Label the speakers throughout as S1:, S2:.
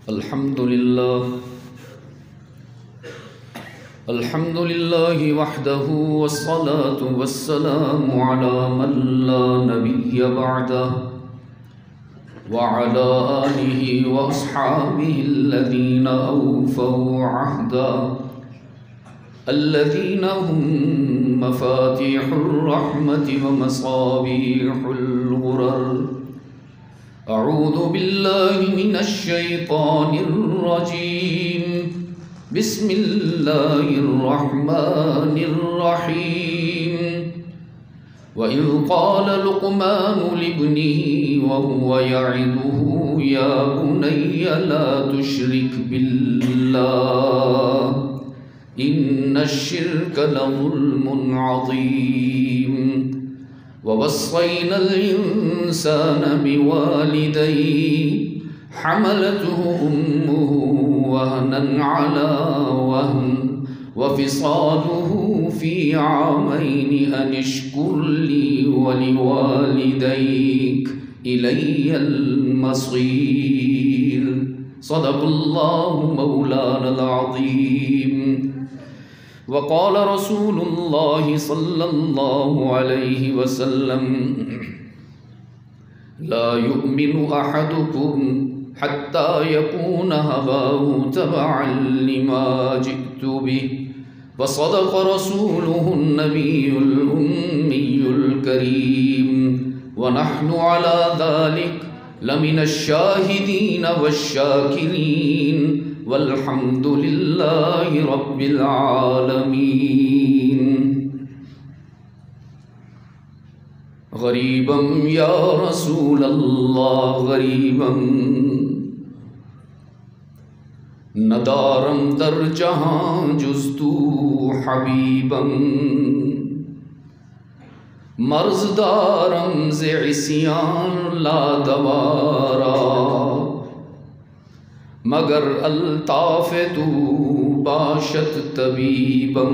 S1: الحمد لله وحده والصلاة والسلام على من لا نبي بعده وعلى آله وأصحابه الذين أوفوا عهدا الذين هم مفاتيح الرحمة ومصابيح الغرر. أعوذ بالله من الشيطان الرجيم. بسم الله الرحمن الرحيم. وإذ قال لقمان لابنه وهو يعظه يا بني لا تشرك بالله إن الشرك لظلم عظيم. ووصينا الإنسان بوالديه حملته أمه وهنا على وهن وفصاله في عامين أن اشكر لي ولوالديك إلي المصير. صدق الله مولانا العظيم. وقال رسول الله صلى الله عليه وسلم لا يؤمن أحدكم حتى يكون هواه تبعا لما جئت به. وصدق رسوله النبي الأمي الكريم ونحن على ذلك لمن الشاهدين والشاكرين والحمد لله رب العالمين. غریبا یا رسول اللہ غریبا ندارم در جہاں جز تو حبیبا. مرض دارم ز عصیان لا دوارا مگر الطاف تو باشد طبیبا.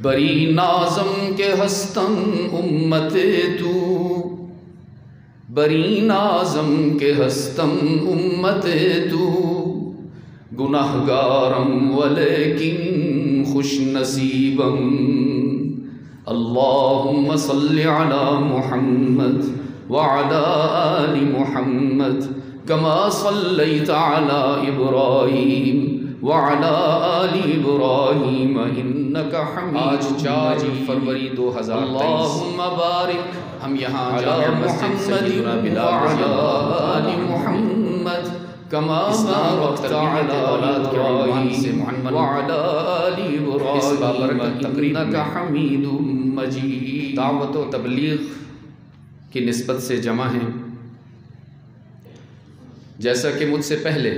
S1: بری نازم کے ہستم امت تو بری نازم کے ہستم امت تو گناہگارم ولیکن خوش نصیبم. اللہم صل علی محمد وعلی آل محمد کما صلیت علی ابراہیم وعلی آل ابراہیم انک حمید مجید.
S2: آج 4 فروری 2023
S1: اللہم بارک
S2: ہم یہاں
S1: علی محمد وعلی آل محمد کما بارکت علی ابراہیم وعلی آل ابراہیم انک حمید مجید.
S2: دعوت و تبلیغ کی نسبت سے جمع ہیں. جیسا کہ مجھ سے پہلے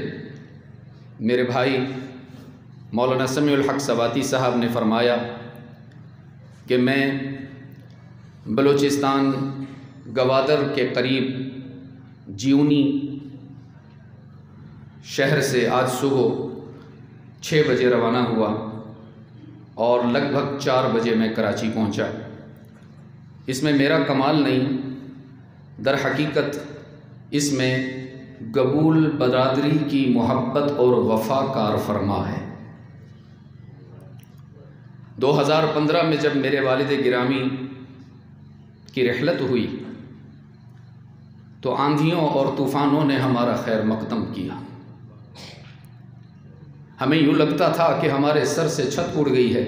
S2: میرے بھائی مولانا سمیع الحق سواتی صاحب نے فرمایا کہ میں بلوچستان گوادر کے قریب جیونی شہر سے آج صبح 6 بجے روانہ ہوا اور لگ بھگ 4 بجے میں کراچی پہنچا. اس میں میرا کمال نہیں، در حقیقت اس میں قبول برادری کی محبت اور وفا کار فرما ہے. 2015 میں جب میرے والد گرامی کی رحلت ہوئی تو آندھیوں اور طوفانوں نے ہمارا خیر مقدم کیا. ہمیں یوں لگتا تھا کہ ہمارے سر سے چھت اڑ گئی ہے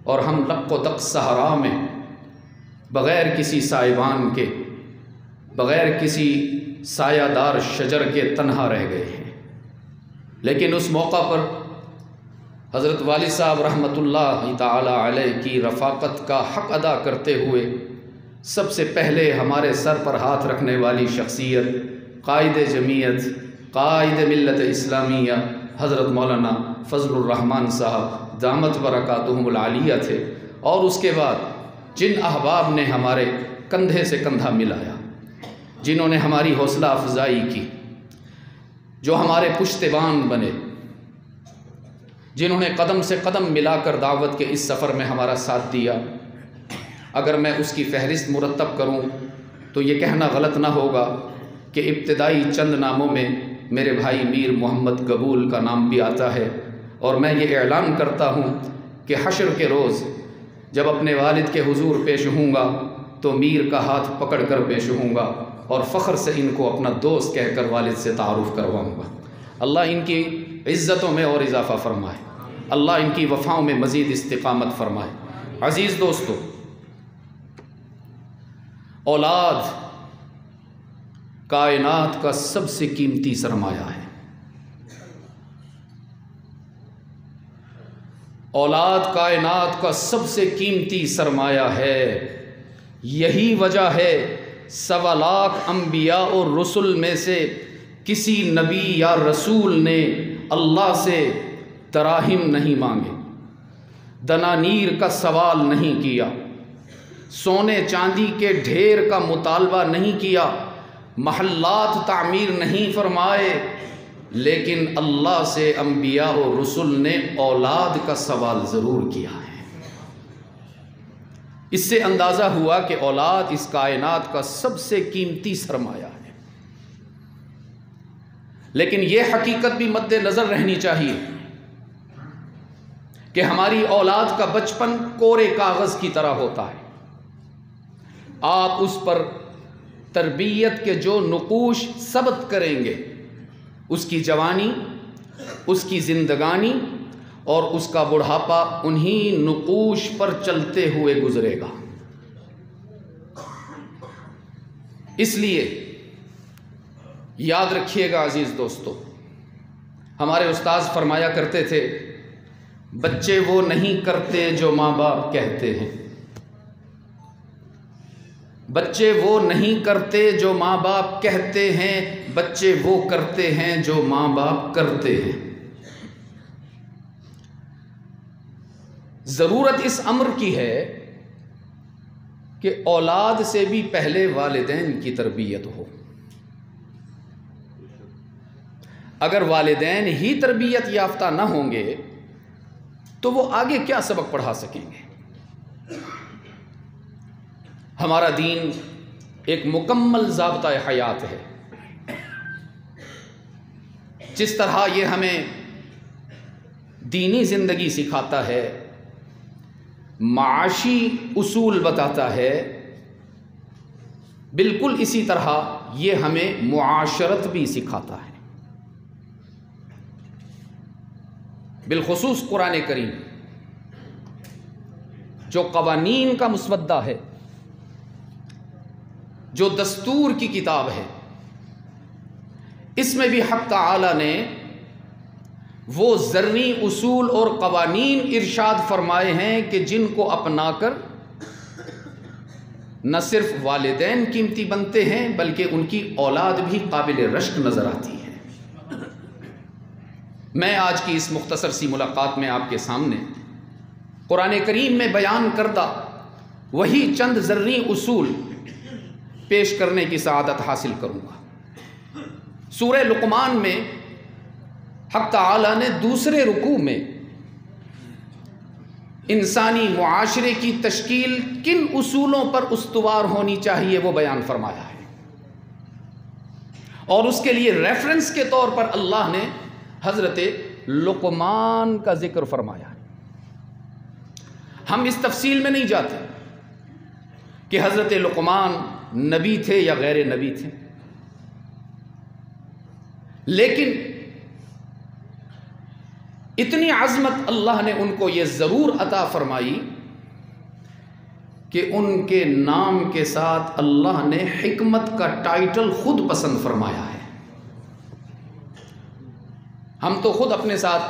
S2: اور ہم لق و دق صحرا میں بغیر کسی سائبان کے، بغیر کسی سایہ دار شجر کے تنہا رہ گئے ہیں. لیکن اس موقع پر حضرت والد صاحب رحمۃ اللہ تعالی علیہ کی رفاقت کا حق ادا کرتے ہوئے سب سے پہلے ہمارے سر پر ہاتھ رکھنے والی شخصیت قائد جمعیت، قائد ملت اسلامیہ حضرت مولانا فضل الرحمان صاحب دامت برکاتہم العالیہ تھے. اور اس کے بعد جن احباب نے ہمارے کندھے سے کندھا ملایا، جنہوں نے ہماری حوصلہ افزائی کی، جو ہمارے پشتبان بنے، جنہوں نے قدم سے قدم ملا کر دعوت کے اس سفر میں ہمارا ساتھ دیا، اگر میں اس کی فہرست مرتب کروں تو یہ کہنا غلط نہ ہوگا کہ ابتدائی چند ناموں میں میرے بھائی میر محمد قبول کا نام بھی آتا ہے، اور میں یہ اعلان کرتا ہوں کہ حشر کے روز جب اپنے والد کے حضور پیش ہوں گا تو میر کا ہاتھ پکڑ کر پیش ہوں گا اور فخر سے ان کو اپنا دوست کہہ کر والد سے تعارف کرواؤں گا۔ اللہ ان کی عزتوں میں اور اضافہ فرمائے، اللہ ان کی وفاؤں میں مزید استقامت فرمائے۔ عزیز دوستو، اولاد کائنات کا سب سے قیمتی سرمایہ ہے۔ اولاد کائنات کا سب سے قیمتی سرمایہ ہے۔ یہی وجہ ہے 1.25 لاکھ انبیاء اور رسل میں سے کسی نبی یا رسول نے اللہ سے دراہم نہیں مانگے، دنانیر کا سوال نہیں کیا، سونے چاندی کے ڈھیر کا مطالبہ نہیں کیا، محلات تعمیر نہیں فرمائے، لیکن اللہ سے انبیاء اور رسل نے اولاد کا سوال ضرور کیا ہے۔ اس سے اندازہ ہوا کہ اولاد اس کائنات کا سب سے قیمتی سرمایہ ہے۔ لیکن یہ حقیقت بھی مد نظر رہنی چاہیے کہ ہماری اولاد کا بچپن کورے کاغذ کی طرح ہوتا ہے۔ آپ اس پر تربیت کے جو نقوش ثبت کریں گے، اس کی جوانی، اس کی زندگانی اور اس کا بڑھاپا انہی نقوش پر چلتے ہوئے گزرے گا۔ اس لیے یاد رکھیے گا عزیز دوستو، ہمارے استاذ فرمایا کرتے تھے، بچے وہ نہیں کرتے جو ماں باپ کہتے ہیں، بچے وہ نہیں کرتے جو ماں باپ کہتے ہیں، بچے وہ کرتے ہیں جو ماں باپ کرتے ہیں۔ ضرورت اس امر کی ہے کہ اولاد سے بھی پہلے والدین کی تربیت ہو۔ اگر والدین ہی تربیت یافتہ نہ ہوں گے تو وہ آگے کیا سبق پڑھا سکیں گے؟ ہمارا دین ایک مکمل ضابطہ حیات ہے۔ جس طرح یہ ہمیں دینی زندگی سکھاتا ہے، معاشی اصول بتاتا ہے، بالکل اسی طرح یہ ہمیں معاشرت بھی سکھاتا ہے۔ بالخصوص قرآن کریم جو قوانین کا مسودہ ہے، جو دستور کی کتاب ہے، اس میں بھی حق تعالی نے وہ ذرنی اصول اور قوانین ارشاد فرمائے ہیں کہ جن کو اپنا کر نہ صرف والدین قیمتی بنتے ہیں بلکہ ان کی اولاد بھی قابل رشک نظر آتی ہے۔ میں آج کی اس مختصر سی ملاقات میں آپ کے سامنے قرآن کریم میں بیان کردہ وہی چند ذرنی اصول پیش کرنے کی سعادت حاصل کروں گا۔ سورہ لقمان میں حق تعالی نے دوسرے رکوع میں انسانی معاشرے کی تشکیل کن اصولوں پر استوار ہونی چاہیے وہ بیان فرمایا ہے، اور اس کے لیے ریفرنس کے طور پر اللہ نے حضرت لقمان کا ذکر فرمایا ہے۔ ہم اس تفصیل میں نہیں جاتے کہ حضرت لقمان نبی تھے یا غیر نبی تھے، لیکن اتنی عظمت اللہ نے ان کو یہ ضرور عطا فرمائی کہ ان کے نام کے ساتھ اللہ نے حکمت کا ٹائٹل خود پسند فرمایا ہے۔ ہم تو خود اپنے ساتھ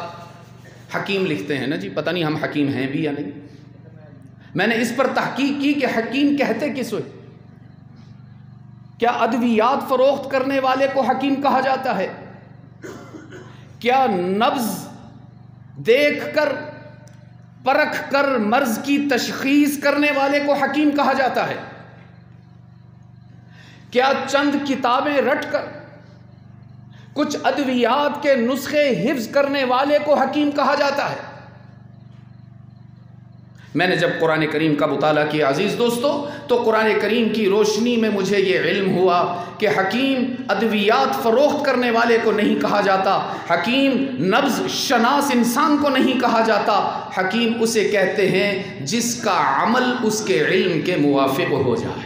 S2: حکیم لکھتے ہیں نا جی، پتہ نہیں ہم حکیم ہیں بھی یا نہیں۔ میں نے اس پر تحقیق کی کہ حکیم کہتے کس ہوئے؟ کیا ادویات فروخت کرنے والے کو حکیم کہا جاتا ہے؟ کیا نبض دیکھ کر پرکھ کر مرض کی تشخیص کرنے والے کو حکیم کہا جاتا ہے؟ کیا چند کتابیں رٹ کر کچھ ادویات کے نسخے حفظ کرنے والے کو حکیم کہا جاتا ہے؟ میں نے جب قرآن کریم کا مطالعہ کیا عزیز دوستو تو قرآن کریم کی روشنی میں مجھے یہ علم ہوا کہ حکیم ادویات فروخت کرنے والے کو نہیں کہا جاتا، حکیم نبض شناس انسان کو نہیں کہا جاتا، حکیم اسے کہتے ہیں جس کا عمل اس کے علم کے موافق ہو جائے۔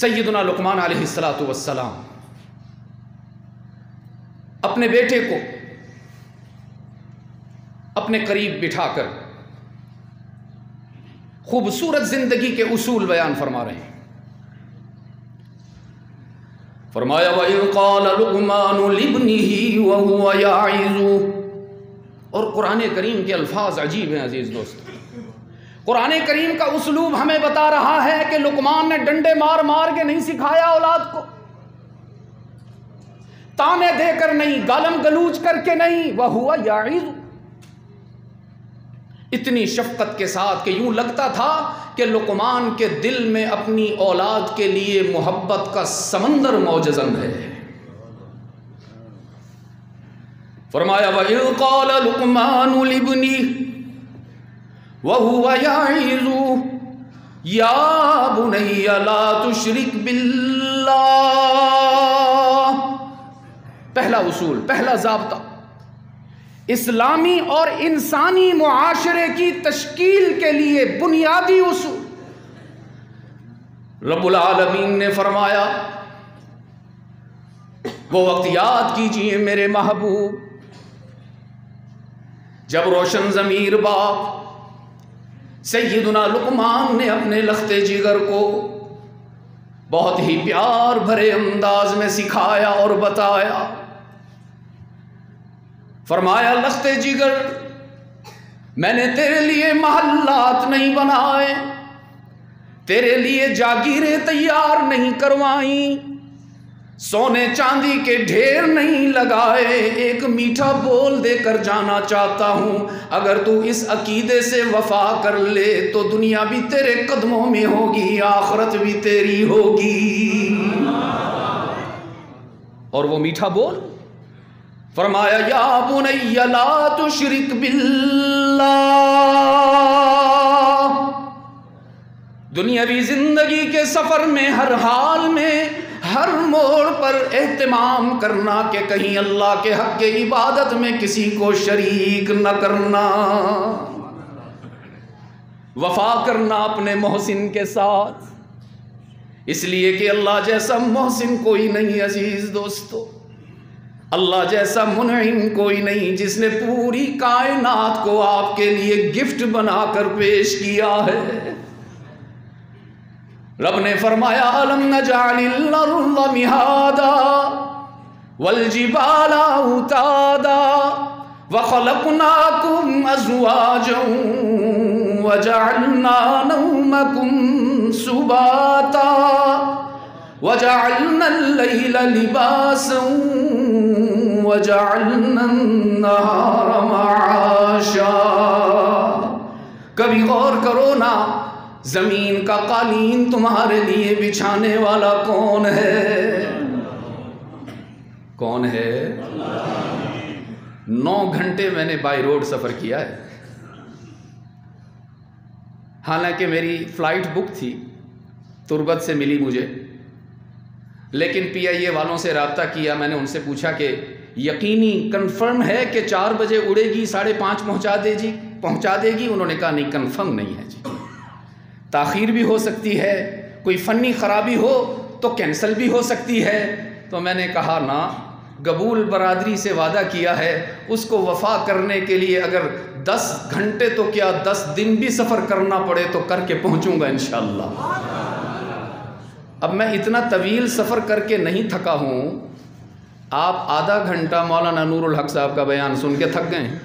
S2: سیدنا لقمان علیہ السلام اپنے بیٹے کو اپنے قریب بٹھا کر خوبصورت زندگی کے اصول بیان فرما رہے ہیں۔ فرمایا وَإِذْ قَالَ لُقْمَانُ لِابْنِهِ وَهُوَ يَعِظُهُ، اور قرآن کریم کے الفاظ عجیب ہیں عزیز دوست۔ قرآن کریم کا اسلوب ہمیں بتا رہا ہے کہ لقمان نے ڈنڈے مار مار کے نہیں سکھایا اولاد کو، تانے دے کر نہیں، گالم گلوچ کر کے نہیں، وَهُوَ يَعِظُهُ، اتنی شفقت کے ساتھ کہ یوں لگتا تھا کہ لقمان کے دل میں اپنی اولاد کے لیے محبت کا سمندر موجزن ہے۔ فرمایا وَإِذْ قَالَ لُقْمَانُ لِابْنِهِ وَهُوَ يَعِظُهُ يَا بُنَيَّ لَا تُشْرِكْ بِاللَّهِ، پہلا اصول، پہلا ضابطہ اسلامی اور انسانی معاشرے کی تشکیل کے لیے بنیادی اصول۔ رب العالمین نے فرمایا وہ وقت یاد کیجئے میرے محبوب جب روشن ضمیر باپ سیدنا لقمان نے اپنے لخت جگر کو بہت ہی پیار بھرے انداز میں سکھایا اور بتایا۔ فرمایا لخت جگر میں نے تیرے لیے محلات نہیں بنائے، تیرے لیے جاگیریں تیار نہیں کروائیں، سونے چاندی کے ڈھیر نہیں لگائے، ایک میٹھا بول دے کر جانا چاہتا ہوں، اگر تو اس عقیدے سے وفا کر لے تو دنیا بھی تیرے قدموں میں ہوگی، آخرت بھی تیری ہوگی۔ اور وہ میٹھا بول فرمایا یا بنی لا تشرک باللہ، دنیاوی زندگی کے سفر میں ہر حال میں ہر موڑ پر اہتمام کرنا کہ کہیں اللہ کے حق کے عبادت میں کسی کو شریک نہ کرنا، وفا کرنا اپنے محسن کے ساتھ، اس لیے کہ اللہ جیسا محسن کوئی نہیں عزیز دوستو، اللہ جیسا منعم کوئی نہیں جس نے پوری کائنات کو آپ کے لیے گفٹ بنا کر پیش کیا ہے۔ رب نے فرمایا أَلَمْ نَجْعَلِ الْأَرْضَ مِهَادًا وَالْجِبَالَ أَوْتَادًا وَخَلَقْنَاكُمْ أَزْوَاجًا وَجَعَلْنَا نَوْمَكُمْ سُبَاتًا وَجَعَلْنَا اللَّيْلَ لِبَاسًا وَجَعَلْنَا النَّهَارَ مَعَاشًا۔ کبھی غور کرو نا، زمین کا قالین تمہارے لیے بچھانے والا کون ہے؟ کون ہے؟ 9 گھنٹے میں نے بائی روڈ سفر کیا ہے، حالانکہ میری فلائٹ بک تھی، تربت سے ملی مجھے، لیکن پی آئی اے والوں سے رابطہ کیا، میں نے ان سے پوچھا کہ یقینی کنفرم ہے کہ 4 بجے اڑے گی، 5:30 پہنچا دے گی؟ انہوں نے کہا نہیں، کنفرم نہیں ہے جی، تاخیر بھی ہو سکتی ہے، کوئی فنی خرابی ہو تو کینسل بھی ہو سکتی ہے۔ تو میں نے کہا نا، قبول برادری سے وعدہ کیا ہے، اس کو وفا کرنے کے لیے اگر 10 گھنٹے تو کیا 10 دن بھی سفر کرنا پڑے تو کر کے پہنچوں گا انشاءاللہ۔ اب میں اتنا طویل سفر کر کے نہیں تھکا ہوں، آپ آدھا گھنٹہ مولانا نور الحق صاحب کا بیان سن کے تھک گئے ہیں۔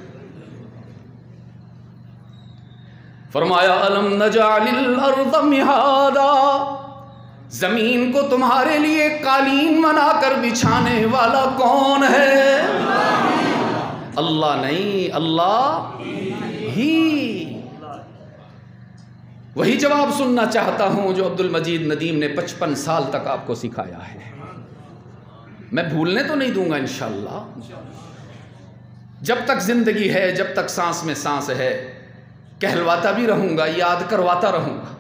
S2: فرمایا أَلَمْ نَجْعَلِ الْأَرْضَ مِهَادًا، زمین کو تمہارے لیے قالین بنا کر بچھانے والا کون ہے؟ اللہ نہیں، اللہ ہی۔ وہی جواب سننا چاہتا ہوں جو عبد المجید ندیم نے 55 سال تک آپ کو سکھایا ہے، میں بھولنے تو نہیں دوں گا انشاءاللہ۔ جب تک زندگی ہے، جب تک سانس میں سانس ہے، کہلواتا بھی رہوں گا، یاد کرواتا رہوں گا۔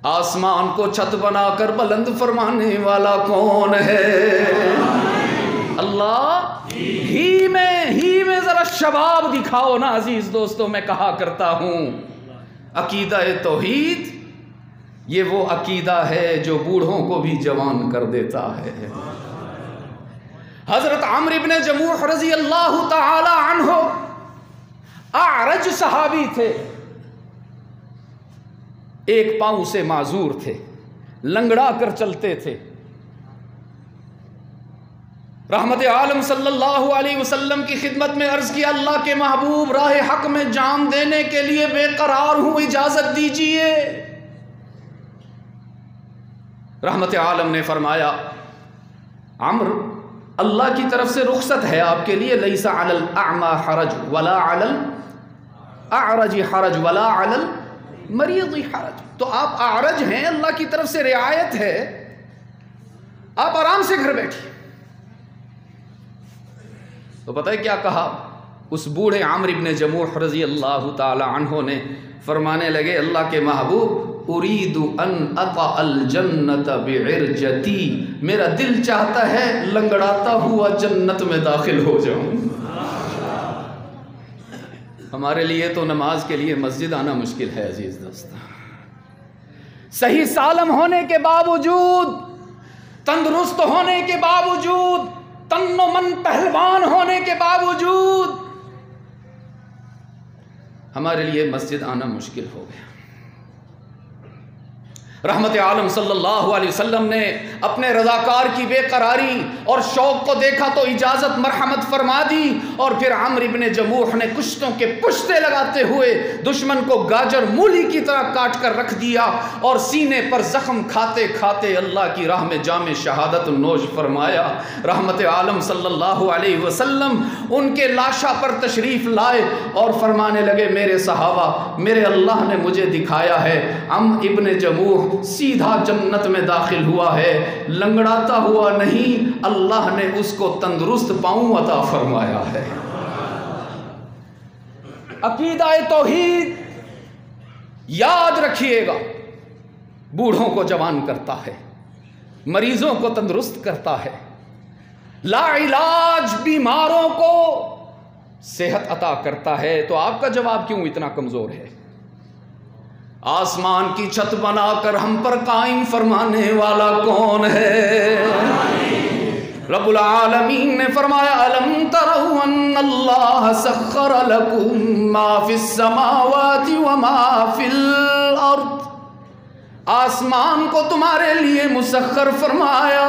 S2: آسمان کو چھت بنا کر بلند فرمانے والا کون ہے؟ اللہ ہی میں ذرا شباب دکھاؤ نا عزیز دوستوں۔ میں کہا کرتا ہوں عقیدہ توحید یہ وہ عقیدہ ہے جو بوڑھوں کو بھی جوان کر دیتا ہے۔ حضرت عمرو بن جموح رضی اللہ تعالی عنہ اعرج صحابی تھے، ایک پاؤں سے معذور تھے، لنگڑا کر چلتے تھے۔ رحمت عالم صلی اللہ علیہ وسلم کی خدمت میں عرض کیا، اللہ کے محبوب راہ حق میں جان دینے کے لیے بے قرار ہوں، اجازت دیجیے۔ رحمت عالم نے فرمایا، عمرو اللہ کی طرف سے رخصت ہے آپ کے لیے، لیس علی الاعمى حرج ولا علی الاعرج حرج ولا علی المریض حرج۔ تو آپ اعرج ہیں، اللہ کی طرف سے رعایت ہے، آپ آرام سے گھر بیٹھیے۔ تو پتہ ہے کیا کہا اس بوڑھے عمرو بن جموح رضی اللہ تعالی عنہ نے؟ فرمانے لگے، اللہ کے محبوب اريد ان اطأ الجنت بعرجتی، میرا دل چاہتا ہے لنگڑاتا ہوا جنت میں داخل ہو جاؤں۔ ہمارے لیے تو نماز کے لیے مسجد آنا مشکل ہے عزیز دوست، صحیح سالم ہونے کے باوجود، تندرست ہونے کے باوجود، تن و من پہلوان ہونے کے باوجود ہمارے لیے مسجد آنا مشکل ہو گیا۔ رحمت عالم صلی اللہ علیہ وسلم نے اپنے رضاکار کی بے قراری اور شوق کو دیکھا تو اجازت مرحمت فرما دی، اور پھر عمرو بن جموح نے کشتوں کے پشتے لگاتے ہوئے دشمن کو گاجر مولی کی طرح کاٹ کر رکھ دیا، اور سینے پر زخم کھاتے کھاتے اللہ کی راہ میں جام شہادت نوش فرمایا۔ رحمت عالم صلی اللہ علیہ وسلم ان کے لاشا پر تشریف لائے اور فرمانے لگے، میرے صحابہ، میرے اللہ نے مجھے دکھایا ہے عمرو ابن جموح سیدھا جنت میں داخل ہوا ہے، لنگڑاتا ہوا نہیں، اللہ نے اس کو تندرست پاؤں عطا فرمایا ہے۔ عقیدہ توحید یاد رکھیے گا، بوڑھوں کو جوان کرتا ہے، مریضوں کو تندرست کرتا ہے، لا علاج بیماروں کو صحت عطا کرتا ہے۔ تو آپ کا جواب کیوں اتنا کمزور ہے؟ آسمان کی چھت بنا کر ہم پر قائم فرمانے والا کون ہے؟ رب العالمین نے فرمایا، الم تروا ان اللہ سخر لکم ما فی السماوات وما فی الارض، آسمان کو تمہارے لیے مسخر فرمایا،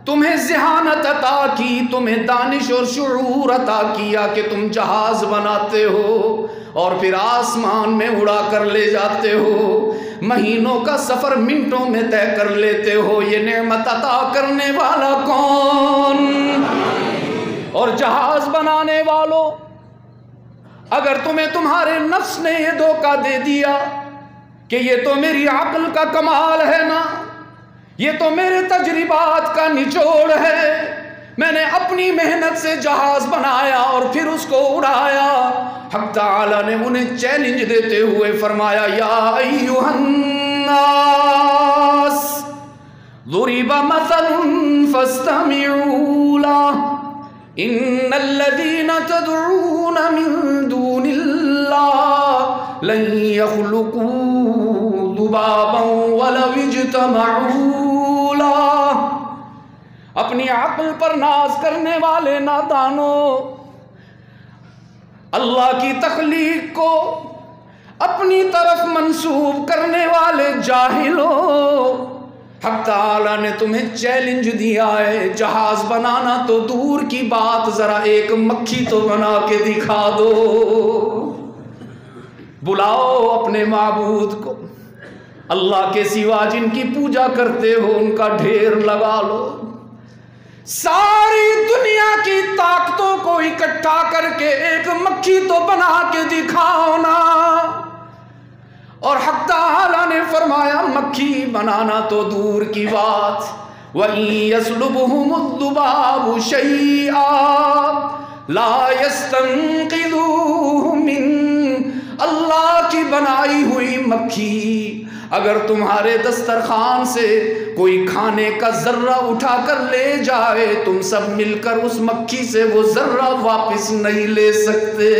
S2: تمہیں ذہانت عطا کی، تمہیں دانش اور شعور عطا کیا کہ تم جہاز بناتے ہو اور پھر آسمان میں اڑا کر لے جاتے ہو، مہینوں کا سفر منٹوں میں طے کر لیتے ہو۔ یہ نعمت عطا کرنے والا کون؟ اور جہاز بنانے والوں، اگر تمہیں تمہارے نفس نے یہ دھوکہ دے دیا کہ یہ تو میری عقل کا کمال ہے نا، یہ تو میرے تجربات کا نچوڑ ہے، میں نے اپنی محنت سے جہاز بنایا اور پھر اس کو اڑایا، حق تعالی نے انہیں چیلنج دیتے ہوئے فرمایا، یا ایھا الناس ضرب مثل فاستمعوا له ان الذين تدعون من دون الله لن يخلقوا ذبابا ولو اجتمعوا له۔ اپنی عقل پر ناز کرنے والے نادانوں، اللہ کی تخلیق کو اپنی طرف منسوب کرنے والے جاہلوں، حق تعالیٰ نے تمہیں چیلنج دیا ہے، جہاز بنانا تو دور کی بات، ذرا ایک مکھی تو بنا کے دکھا دو۔ بلاؤ اپنے معبود کو، اللہ کے سوا جن کی پوجا کرتے ہو ان کا ڈھیر لگا لو، ساری دنیا کی طاقتوں کو اکٹھا کر کے ایک مکھی تو بنا کے دکھاؤ نا۔ اور حق تعالی نے فرمایا، مکھی بنانا تو دور کی بات، وَإِن يَسْلُبْهُمُ الذُّبَابُ شَيْئًا لَا يَسْتَنقِذُوهُ مِنْ، اللہ کی بنائی ہوئی مکھی اگر تمہارے دسترخوان سے کوئی کھانے کا ذرہ اٹھا کر لے جائے، تم سب مل کر اس مکھی سے وہ ذرہ واپس نہیں لے سکتے۔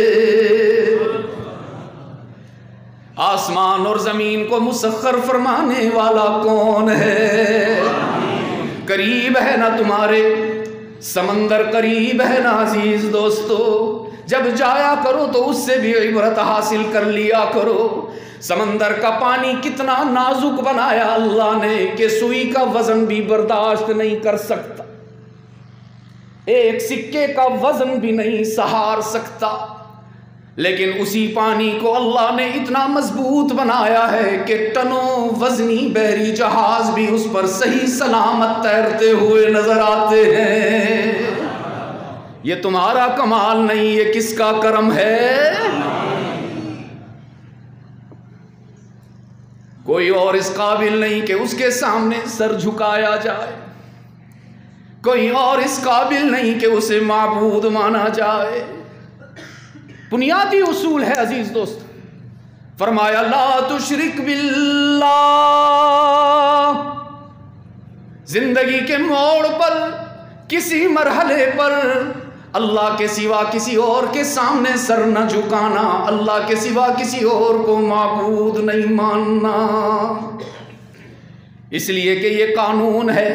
S2: آسمان اور زمین کو مسخر فرمانے والا کون ہے؟ قریب ہے نا تمہارے سمندر، قریب ہے نا عزیز دوستو، جب جایا کرو تو اس سے بھی عبرت حاصل کر لیا کرو۔ سمندر کا پانی کتنا نازک بنایا اللہ نے کہ سوئی کا وزن بھی برداشت نہیں کر سکتا، ایک سکے کا وزن بھی نہیں سہار سکتا، لیکن اسی پانی کو اللہ نے اتنا مضبوط بنایا ہے کہ ٹنوں وزنی بحری جہاز بھی اس پر صحیح سلامت تیرتے ہوئے نظر آتے ہیں۔ یہ تمہارا کمال نہیں، یہ کس کا کرم ہے؟ کوئی اور اس قابل نہیں کہ اس کے سامنے سر جھکایا جائے، کوئی اور اس قابل نہیں کہ اسے معبود مانا جائے۔ بنیادی اصول ہے عزیز دوست، فرمایا لا تشرک باللہ۔ زندگی کے موڑ پر، کسی مرحلے پر اللہ کے سوا کسی اور کے سامنے سر نہ جھکانا، اللہ کے سوا کسی اور کو معبود نہیں ماننا، اس لیے کہ یہ قانون ہے۔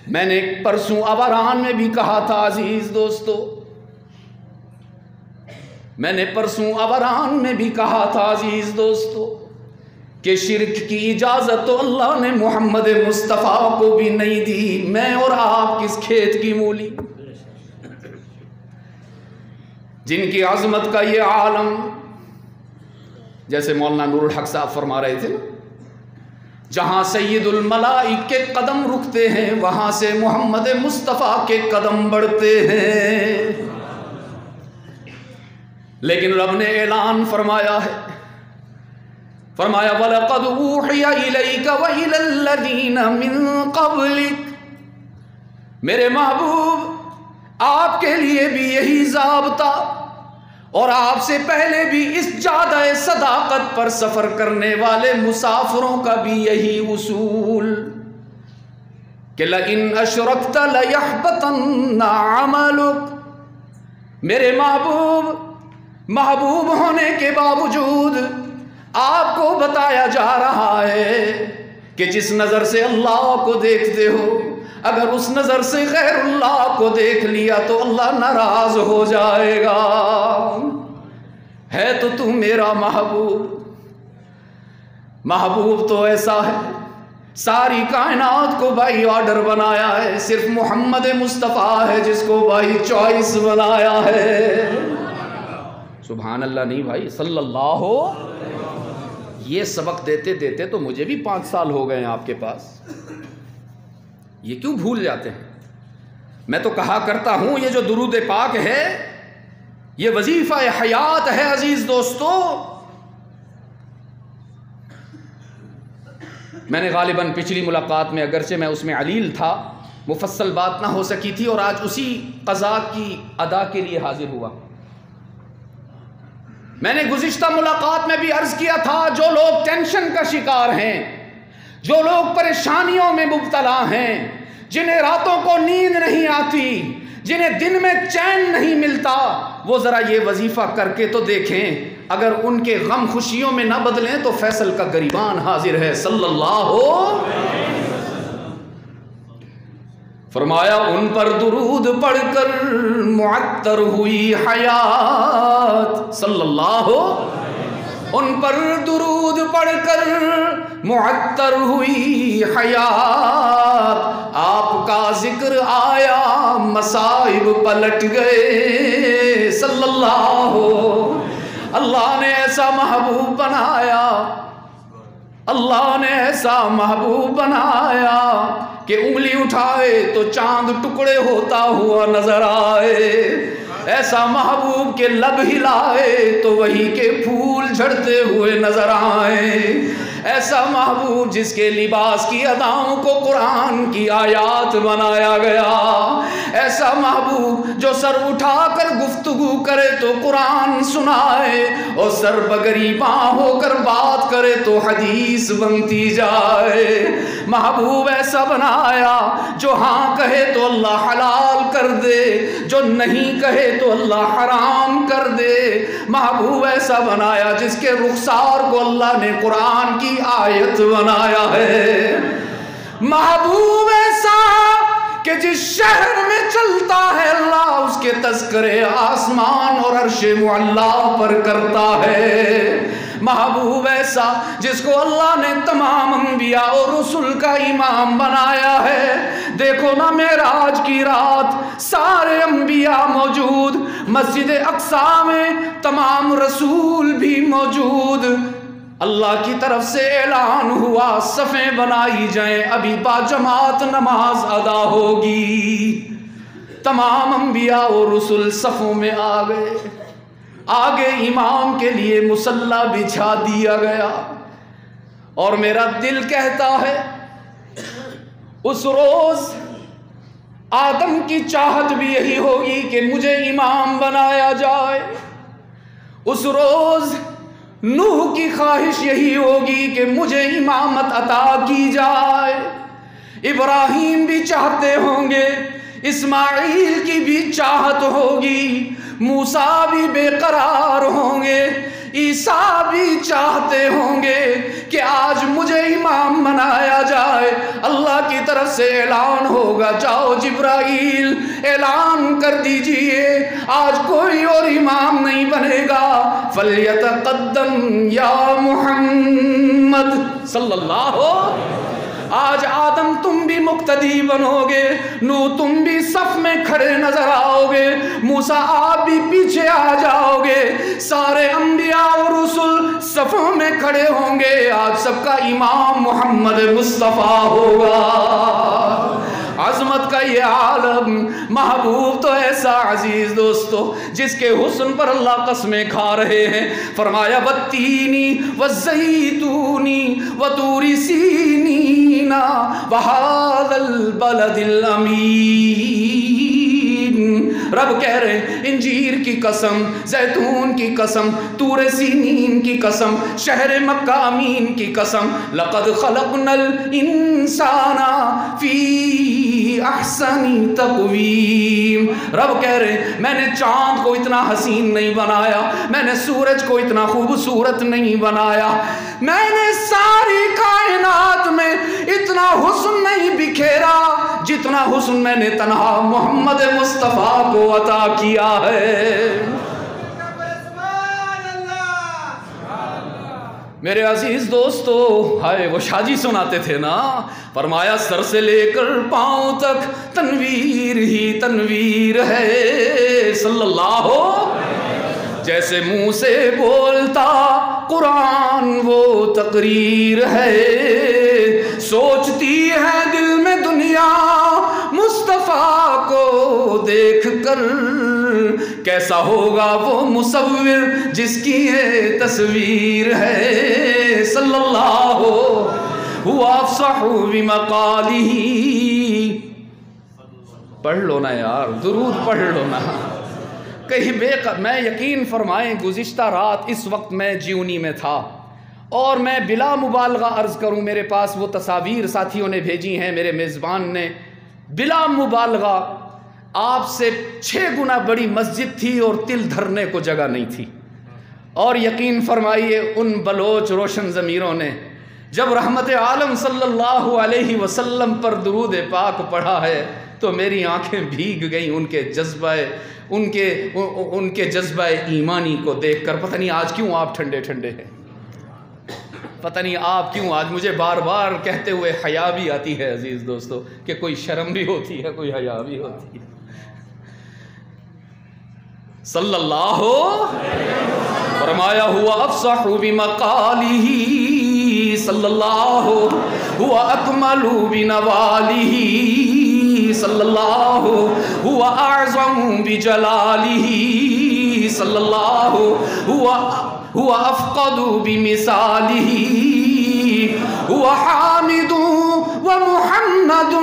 S2: میں نے پرسوں ابران میں بھی کہا تھا عزیز دوستو، میں نے پرسوں ابران میں بھی کہا تھا عزیز دوستو کہ شرک کی اجازت تو اللہ نے محمد مصطفیٰ کو بھی نہیں دی، میں اور آپ کس کھیت کی مولی، جن کی عظمت کا یہ عالم، جیسے مولانا نور الحق صاحب فرما رہے تھے، جہاں سید الملائک کے قدم رکتے ہیں وہاں سے محمد مصطفیٰ کے قدم بڑھتے ہیں، لیکن رب نے اعلان فرمایا ہے، فرمایا وَلَقَدْ أُوحِيَ إِلَيْكَ وَإِلَى الَّذِينَ مِن قَبْلِكَ، میرے محبوب آپ کے لیے بھی یہی ضابطہ، اور آپ سے پہلے بھی اس جادہ صداقت پر سفر کرنے والے مسافروں کا بھی یہی اصول کہ لَإِنْ أَشْرَكْتَ لَيَحْبَطَنَّ عَمَلُكَ۔ میرے محبوب ہونے کے باوجود آپ کو بتایا جا رہا ہے کہ جس نظر سے اللہ کو دیکھتے ہو، اگر اس نظر سے غیر اللہ کو دیکھ لیا تو اللہ ناراض ہو جائے گا۔ ہے تو تم میرا محبوب تو ایسا ہے، ساری کائنات کو بائی آرڈر بنایا ہے، صرف محمد مصطفیٰ ہے جس کو بائی چوائس بنایا ہے۔ سبحان اللہ نہیں بھائی، صلی اللہ ہو۔ یہ سبق دیتے دیتے تو مجھے بھی 5 سال ہو گئے ہیں آپ کے پاس، یہ کیوں بھول جاتے ہیں؟ میں تو کہا کرتا ہوں یہ جو درود پاک ہے یہ وظیفہ حیات ہے عزیز دوستو۔ میں نے غالباً پچھلی ملاقات میں، اگرچہ میں اس میں علیل تھا، مفصل بات نہ ہو سکی تھی، اور آج اسی قضا کی ادا کے لیے حاضر ہوا۔ میں نے گزشتہ ملاقات میں بھی عرض کیا تھا، جو لوگ ٹینشن کا شکار ہیں، جو لوگ پریشانیوں میں مبتلا ہیں، جنہیں راتوں کو نیند نہیں آتی، جنہیں دن میں چین نہیں ملتا، وہ ذرا یہ وظیفہ کر کے تو دیکھیں، اگر ان کے غم خوشیوں میں نہ بدلیں تو فیصل کا گریبان حاضر ہے، صلی اللہ ہو۔ فرمایا ان پر درود پڑھ کر معطر ہوئی حیات، صلی اللہ ہو۔ ان پر درود پڑھ کر معطر ہوئی حیات، آپ کا ذکر آیا مصائب پلٹ گئے، صلی اللہ ہو۔ اللہ نے ایسا محبوب بنایا، اللہ نے ایسا محبوب بنایا کہ انگلی اٹھائے تو چاند ٹکڑے ہوتا ہوا نظر آئے، ایسا محبوب کے لب ہلائے تو وہی کے پھول جھڑتے ہوئے نظر آئے، ایسا محبوب جس کے لباس کی اداؤں کو قرآن کی آیات بنایا گیا، ایسا محبوب جو سر اٹھا کر گفتگو کرے تو قرآن سنائے اور سر بگریباں ہو کر بات کرے تو حدیث بنتی جائے۔ محبوب ایسا بنایا جو ہاں کہے تو اللہ حلال کر دے، جو نہیں کہے تو اللہ حرام کر دے۔ محبوب ایسا بنایا جس کے رخسار کو اللہ نے قرآن کی آیت بنایا ہے۔ محبوب ایسا کہ جس شہر میں چلتا ہے اللہ اس کے تذکرے آسمان اور عرش معلا پر کرتا ہے۔ محبوب ایسا جس کو اللہ نے تمام انبیاء اور رسل کا امام بنایا ہے۔ دیکھو نا معراج کی رات سارے انبیاء موجود، مسجد اقصی میں تمام رسول بھی موجود۔ اللہ کی طرف سے اعلان ہوا صفیں بنائی جائیں، ابھی باجماعت نماز ادا ہوگی۔ تمام انبیاء اور رسل صفوں میں آ گئے، آگے امام کے لیے مصلی بچھا دیا گیا، اور میرا دل کہتا ہے اس روز آدم کی چاہت بھی یہی ہوگی کہ مجھے امام بنایا جائے۔ اس روز نوح کی خواہش یہی ہوگی کہ مجھے امامت عطا کی جائے۔ ابراہیم بھی چاہتے ہوں گے، اسماعیل کی بھی چاہت ہوگی، موسیٰ بھی بے قرار ہوں گے، عیسیٰ بھی چاہتے ہوں گے کہ آج مجھے امام بنایا جائے۔ اللہ کی طرف سے اعلان ہوگا، جاؤ جبرائیل اعلان کر دیجئے آج کوئی اور امام نہیں بنے گا۔ فَلْيَتَقَدَّمْ يَا مُحَمَّد صلی اللہ علیہ۔ آج آدم تم بھی مقتدی بنو گے، نوح تم بھی صف میں کھڑے نظر آؤ گے، موسیٰ آپ بھی پیچھے آ جاؤ گے، سارے انبیاء اور رسل صفوں میں کھڑے ہوں گے۔ آج سب کا امام محمد مصطفیٰ ہوگا۔ عظمت کا یہ عالم، محبوب تو ایسا عزیز دوستو جس کے حسن پر اللہ قسمیں کھا رہے ہیں۔ فرمایا والتینی والزیتونی وطور سینین وہذا البلد الامین۔ رب کہہ رہے ہیں انجیر کی قسم، زیتون کی قسم، طور سینین کی قسم، شہر مکہ امین کی قسم، لقد خلقنا الانسان فی احسن تقویم۔ رب کہہ رہے ہیں میں نے چاند کو اتنا حسین نہیں بنایا، میں نے سورج کو اتنا خوبصورت نہیں بنایا، میں نے ساری کائنات میں اتنا حسن نہیں بکھیرا جتنا حسن میں نے تنہا محمد مصطفیٰ کو عطا کیا ہے۔ میرے عزیز دوستو، ہائے وہ شاہ جی سناتے تھے نا، فرمایا سر سے لے کر پاؤں تک تنویر ہی تنویر ہے صلی اللہ علیہ۔ جیسے منہ سے بولتا قرآن وہ تقریر ہے، سوچتی ہے دل میں دنیا مصطفیٰ کو دیکھ کر، کیسا ہوگا وہ مصور جس کی یہ تصویر ہے صلی اللہ هو افصح بمقالہ۔ پڑھ لو نا یار، درود پڑھ لو نا کہیں میں یقین فرمائیں گزشتہ رات اس وقت میں جیونی میں تھا، اور میں بلا مبالغہ عرض کروں میرے پاس وہ تصاویر ساتھیوں نے بھیجی ہیں، میرے میزبان نے، بلا مبالغہ آپ سے 6 گنا بڑی مسجد تھی اور تل دھرنے کو جگہ نہیں تھی۔ اور یقین فرمائیے ان بلوچ روشن ضمیروں نے جب رحمت عالم صلی اللہ علیہ وسلم پر درود پاک پڑھا ہے تو میری آنکھیں بھیگ گئیں ان کے جذبہ ایمانی کو دیکھ کر۔ پتہ نہیں آج کیوں آپ ٹھنڈے ٹھنڈے ہیں، پتہ نہیں آپ کیوں آج، مجھے بار بار کہتے ہوئے حیا بھی آتی ہے عزیز دوستو، کہ کوئی شرم بھی ہوتی ہے کوئی حیا بھی ہوتی ہے۔ صلی اللہ فرمایا ہوا افصح بمقالہ صلی اللہ ہوا اکمل بنوالہ صلی اللہ ہوا اعظم بجلالہ صلی اللہ ہوا افقد بمثالہ هو حامد ومحمد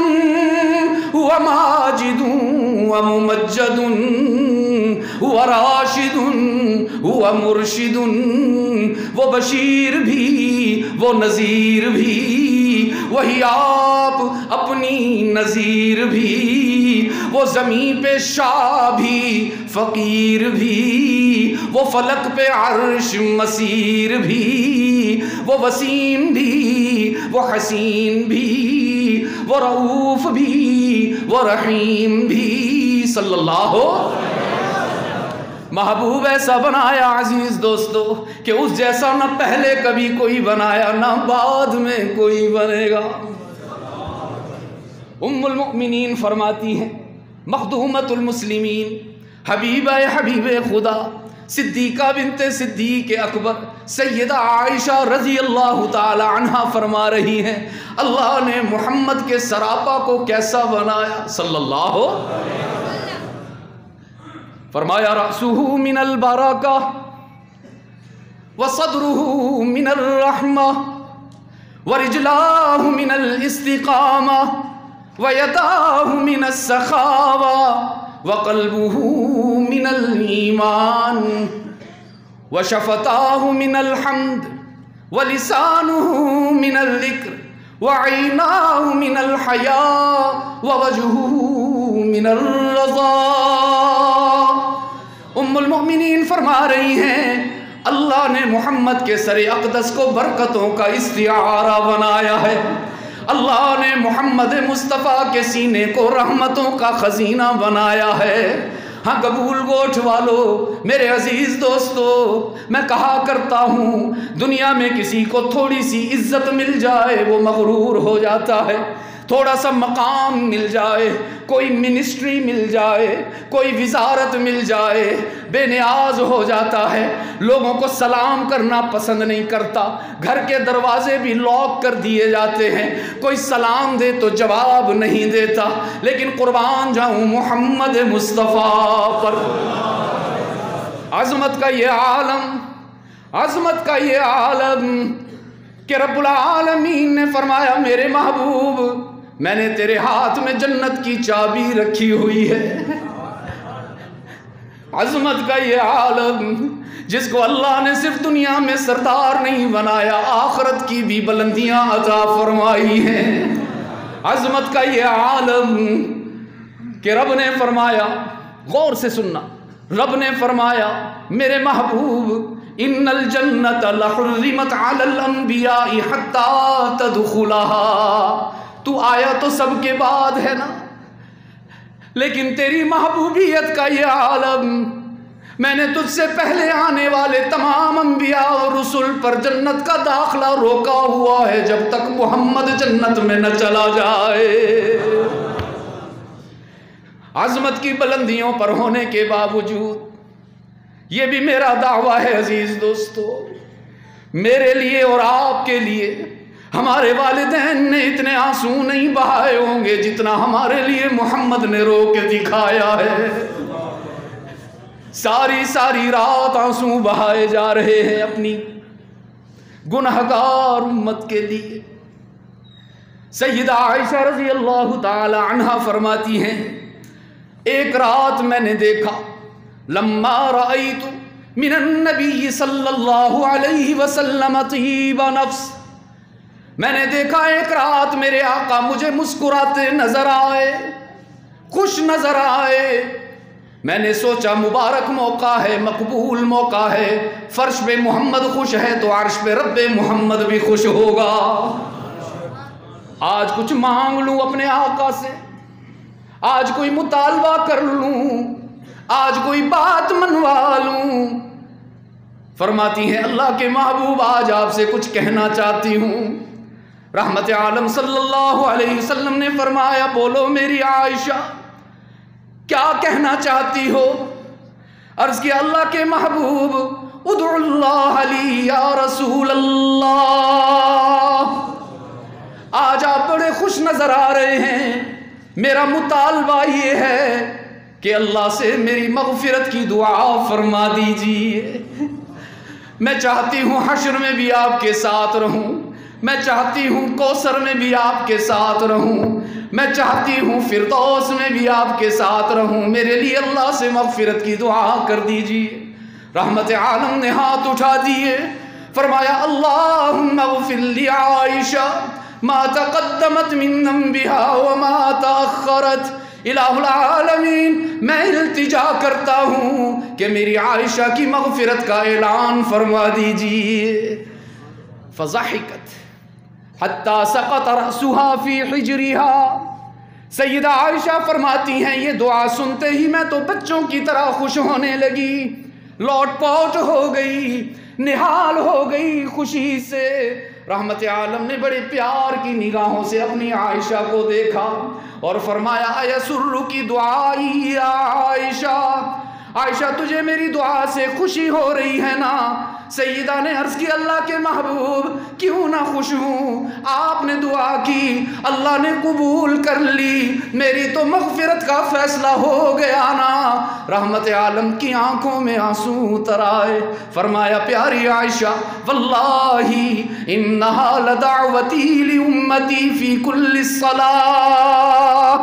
S2: هو ماجد وممجد هو راشد هو مرشد، وہ بشیر بھی وہ نذیر بھی، وہی آپ اپنی نذیر بھی، وہ زمین پہ شاہ بھی فقیر بھی، وہ فلک پہ عرش مسیر بھی، وہ وسیم بھی وہ حسین بھی، وہ رؤوف بھی وہ رحیم بھی، صلی اللہ محبوب ایسا بنایا عزیز دوستو کہ اس جیسا نہ پہلے کبھی کوئی بنایا نہ بعد میں کوئی بنے گا۔ ام المؤمنین فرماتی ہیں، مخدومۃ المسلمین، حبیبہ حبیب خدا، صدیقہ بنت صدیق اکبر سیدہ عائشہ رضی اللہ تعالی عنہا فرما رہی ہیں، اللہ نے محمد کے سراپا کو کیسا بنایا، صلی اللہ علیہ وسلم۔ فرمایا رأسہ من البرکہ وصدرہ من الرحمہ ورجلاہ من الاستقامہ ویداہ من السخاوہ وقلبہ من الایمان وشفتاہ من الحمد ولسانہ من الذکر وعیناہ من الحیاء ووجہہ من الرضا۔ ام المؤمنین فرما رہی ہیں اللہ نے محمد کے سر اقدس کو برکتوں کا استعارہ بنایا ہے، اللہ نے محمد مصطفیٰ کے سینے کو رحمتوں کا خزینہ بنایا ہے۔ ہاں قبول گوٹھ والو، میرے عزیز دوستو، میں کہا کرتا ہوں دنیا میں کسی کو تھوڑی سی عزت مل جائے وہ مغرور ہو جاتا ہے، تھوڑا سا مقام مل جائے، کوئی منسٹری مل جائے، کوئی وزارت مل جائے، بے نیاز ہو جاتا ہے، لوگوں کو سلام کرنا پسند نہیں کرتا، گھر کے دروازے بھی لاک کر دیے جاتے ہیں، کوئی سلام دے تو جواب نہیں دیتا، لیکن قربان جاؤں محمد مصطفیٰ پر، عظمت کا یہ عالم، عظمت کا یہ عالم کہ رب العالمین نے فرمایا میرے محبوب میں نے تیرے ہاتھ میں جنت کی چابی رکھی ہوئی ہے۔ عظمت کا یہ عالم جس کو اللہ نے صرف دنیا میں سردار نہیں بنایا، آخرت کی بھی بلندیاں عطا فرمائی ہیں۔ عظمت کا یہ عالم کہ رب نے فرمایا، غور سے سننا، رب نے فرمایا میرے محبوب ان الجنت لحرمت علی الانبیاء حتی تدخلها، تو آیا تو سب کے بعد ہے نا، لیکن تیری محبوبیت کا یہ عالم میں نے تجھ سے پہلے آنے والے تمام انبیاء اور رسل پر جنت کا داخلہ روکا ہوا ہے جب تک محمد جنت میں نہ چلا جائے۔ عظمت کی بلندیوں پر ہونے کے باوجود یہ بھی میرا دعویٰ ہے عزیز دوستو، میرے لیے اور آپ کے لیے ہمارے والدین نے اتنے آنسو نہیں بہائے ہوں گے جتنا ہمارے لیے محمد نے رو کے دکھایا ہے۔ ساری ساری رات آنسو بہائے جا رہے ہیں اپنی گنہگار امت کے لیے۔ سیدہ عائشہ رضی اللہ تعالی عنہا فرماتی ہیں ایک رات میں نے دیکھا لما رأیت من النبی صلی اللہ علیہ وسلم طیب نفس، میں نے دیکھا ایک رات میرے آقا مجھے مسکراتے نظر آئے، خوش نظر آئے، میں نے سوچا مبارک موقع ہے، مقبول موقع ہے، فرش پہ محمد خوش ہے تو عرش پہ رب محمد بھی خوش ہوگا۔ آج کچھ مانگ لوں اپنے آقا سے، آج کوئی مطالبہ کر لوں، آج کوئی بات منوا لوں۔ فرماتی ہیں اللہ کے محبوب آج آپ سے کچھ کہنا چاہتی ہوں۔ رحمت عالم صلی اللہ علیہ وسلم نے فرمایا بولو میری عائشہ کیا کہنا چاہتی ہو؟ عرض کیا اللہ کے محبوب ادعو اللہ لی یا رسول اللہ، آج آپ بڑے خوش نظر آ رہے ہیں، میرا مطالبہ یہ ہے کہ اللہ سے میری مغفرت کی دعا فرما دیجیے، میں چاہتی ہوں حشر میں بھی آپ کے ساتھ رہوں، میں چاہتی ہوں کوثر میں بھی آپ کے ساتھ رہوں، میں چاہتی ہوں فردوس میں بھی آپ کے ساتھ رہوں، میرے لیے اللہ سے مغفرت کی دعا کر دیجیے۔ رحمت عالم نے ہاتھ اٹھا دیے، فرمایا اللہم اغفر لی عائشہ ما تقدمت من ذنبها وما تأخرت۔ الہ العالمین، میں التجا کرتا ہوں کہ میری عائشہ کی مغفرت کا اعلان فرما دیجیے۔ فضحکت حتی سقط رأسها فی حجرها۔ سیدہ عائشہ فرماتی ہیں یہ دعا سنتے ہی میں تو بچوں کی طرح خوش ہونے لگی، لوٹ پوٹ ہو گئی، نہال ہو گئی خوشی سے۔ رحمت عالم نے بڑے پیار کی نگاہوں سے اپنی عائشہ کو دیکھا اور فرمایا ایسرکی دعائی یا عائشہ، عائشہ تجھے میری دعا سے خوشی ہو رہی ہے نا؟ سیدہ نے عرض کی اللہ کے محبوب کیوں نہ خوش ہوں، آپ نے دعا کی، اللہ نے قبول کر لی، میری تو مغفرت کا فیصلہ ہو گیا نا۔ رحمت عالم کی آنکھوں میں آنسو اتر آئے، فرمایا پیاری عائشہ واللہ انہا لدعوتی لامتی فی کل صلاۃ،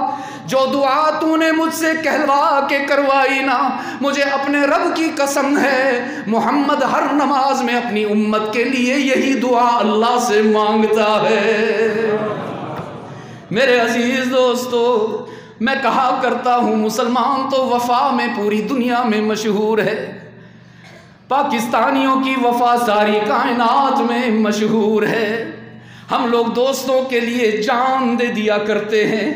S2: جو دعا تو نے مجھ سے کہلوا کے کروائی نا، مجھے اپنے رب کی قسم ہے محمد ہر نماز میں اپنی امت کے لیے یہی دعا اللہ سے مانگتا ہے۔ میرے عزیز دوستو، میں کہا کرتا ہوں مسلمان تو وفا میں پوری دنیا میں مشہور ہے، پاکستانیوں کی وفا ساری کائنات میں مشہور ہے۔ ہم لوگ دوستوں کے لیے جان دے دیا کرتے ہیں،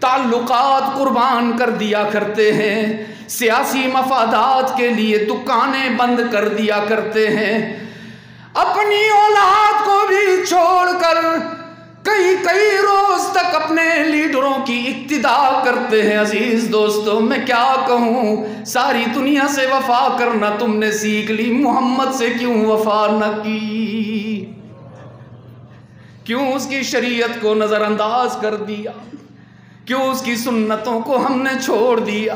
S2: تعلقات قربان کر دیا کرتے ہیں، سیاسی مفادات کے لیے دکانیں بند کر دیا کرتے ہیں، اپنی اولاد کو بھی چھوڑ کر کئی روز تک اپنے لیڈروں کی اقتداء کرتے ہیں۔ عزیز دوستو میں کیا کہوں، ساری دنیا سے وفا کرنا تم نے سیکھ لی، محمد سے کیوں وفا نہ کی؟ کیوں اس کی شریعت کو نظر انداز کر دیا؟ کیوں اس کی سنتوں کو ہم نے چھوڑ دیا؟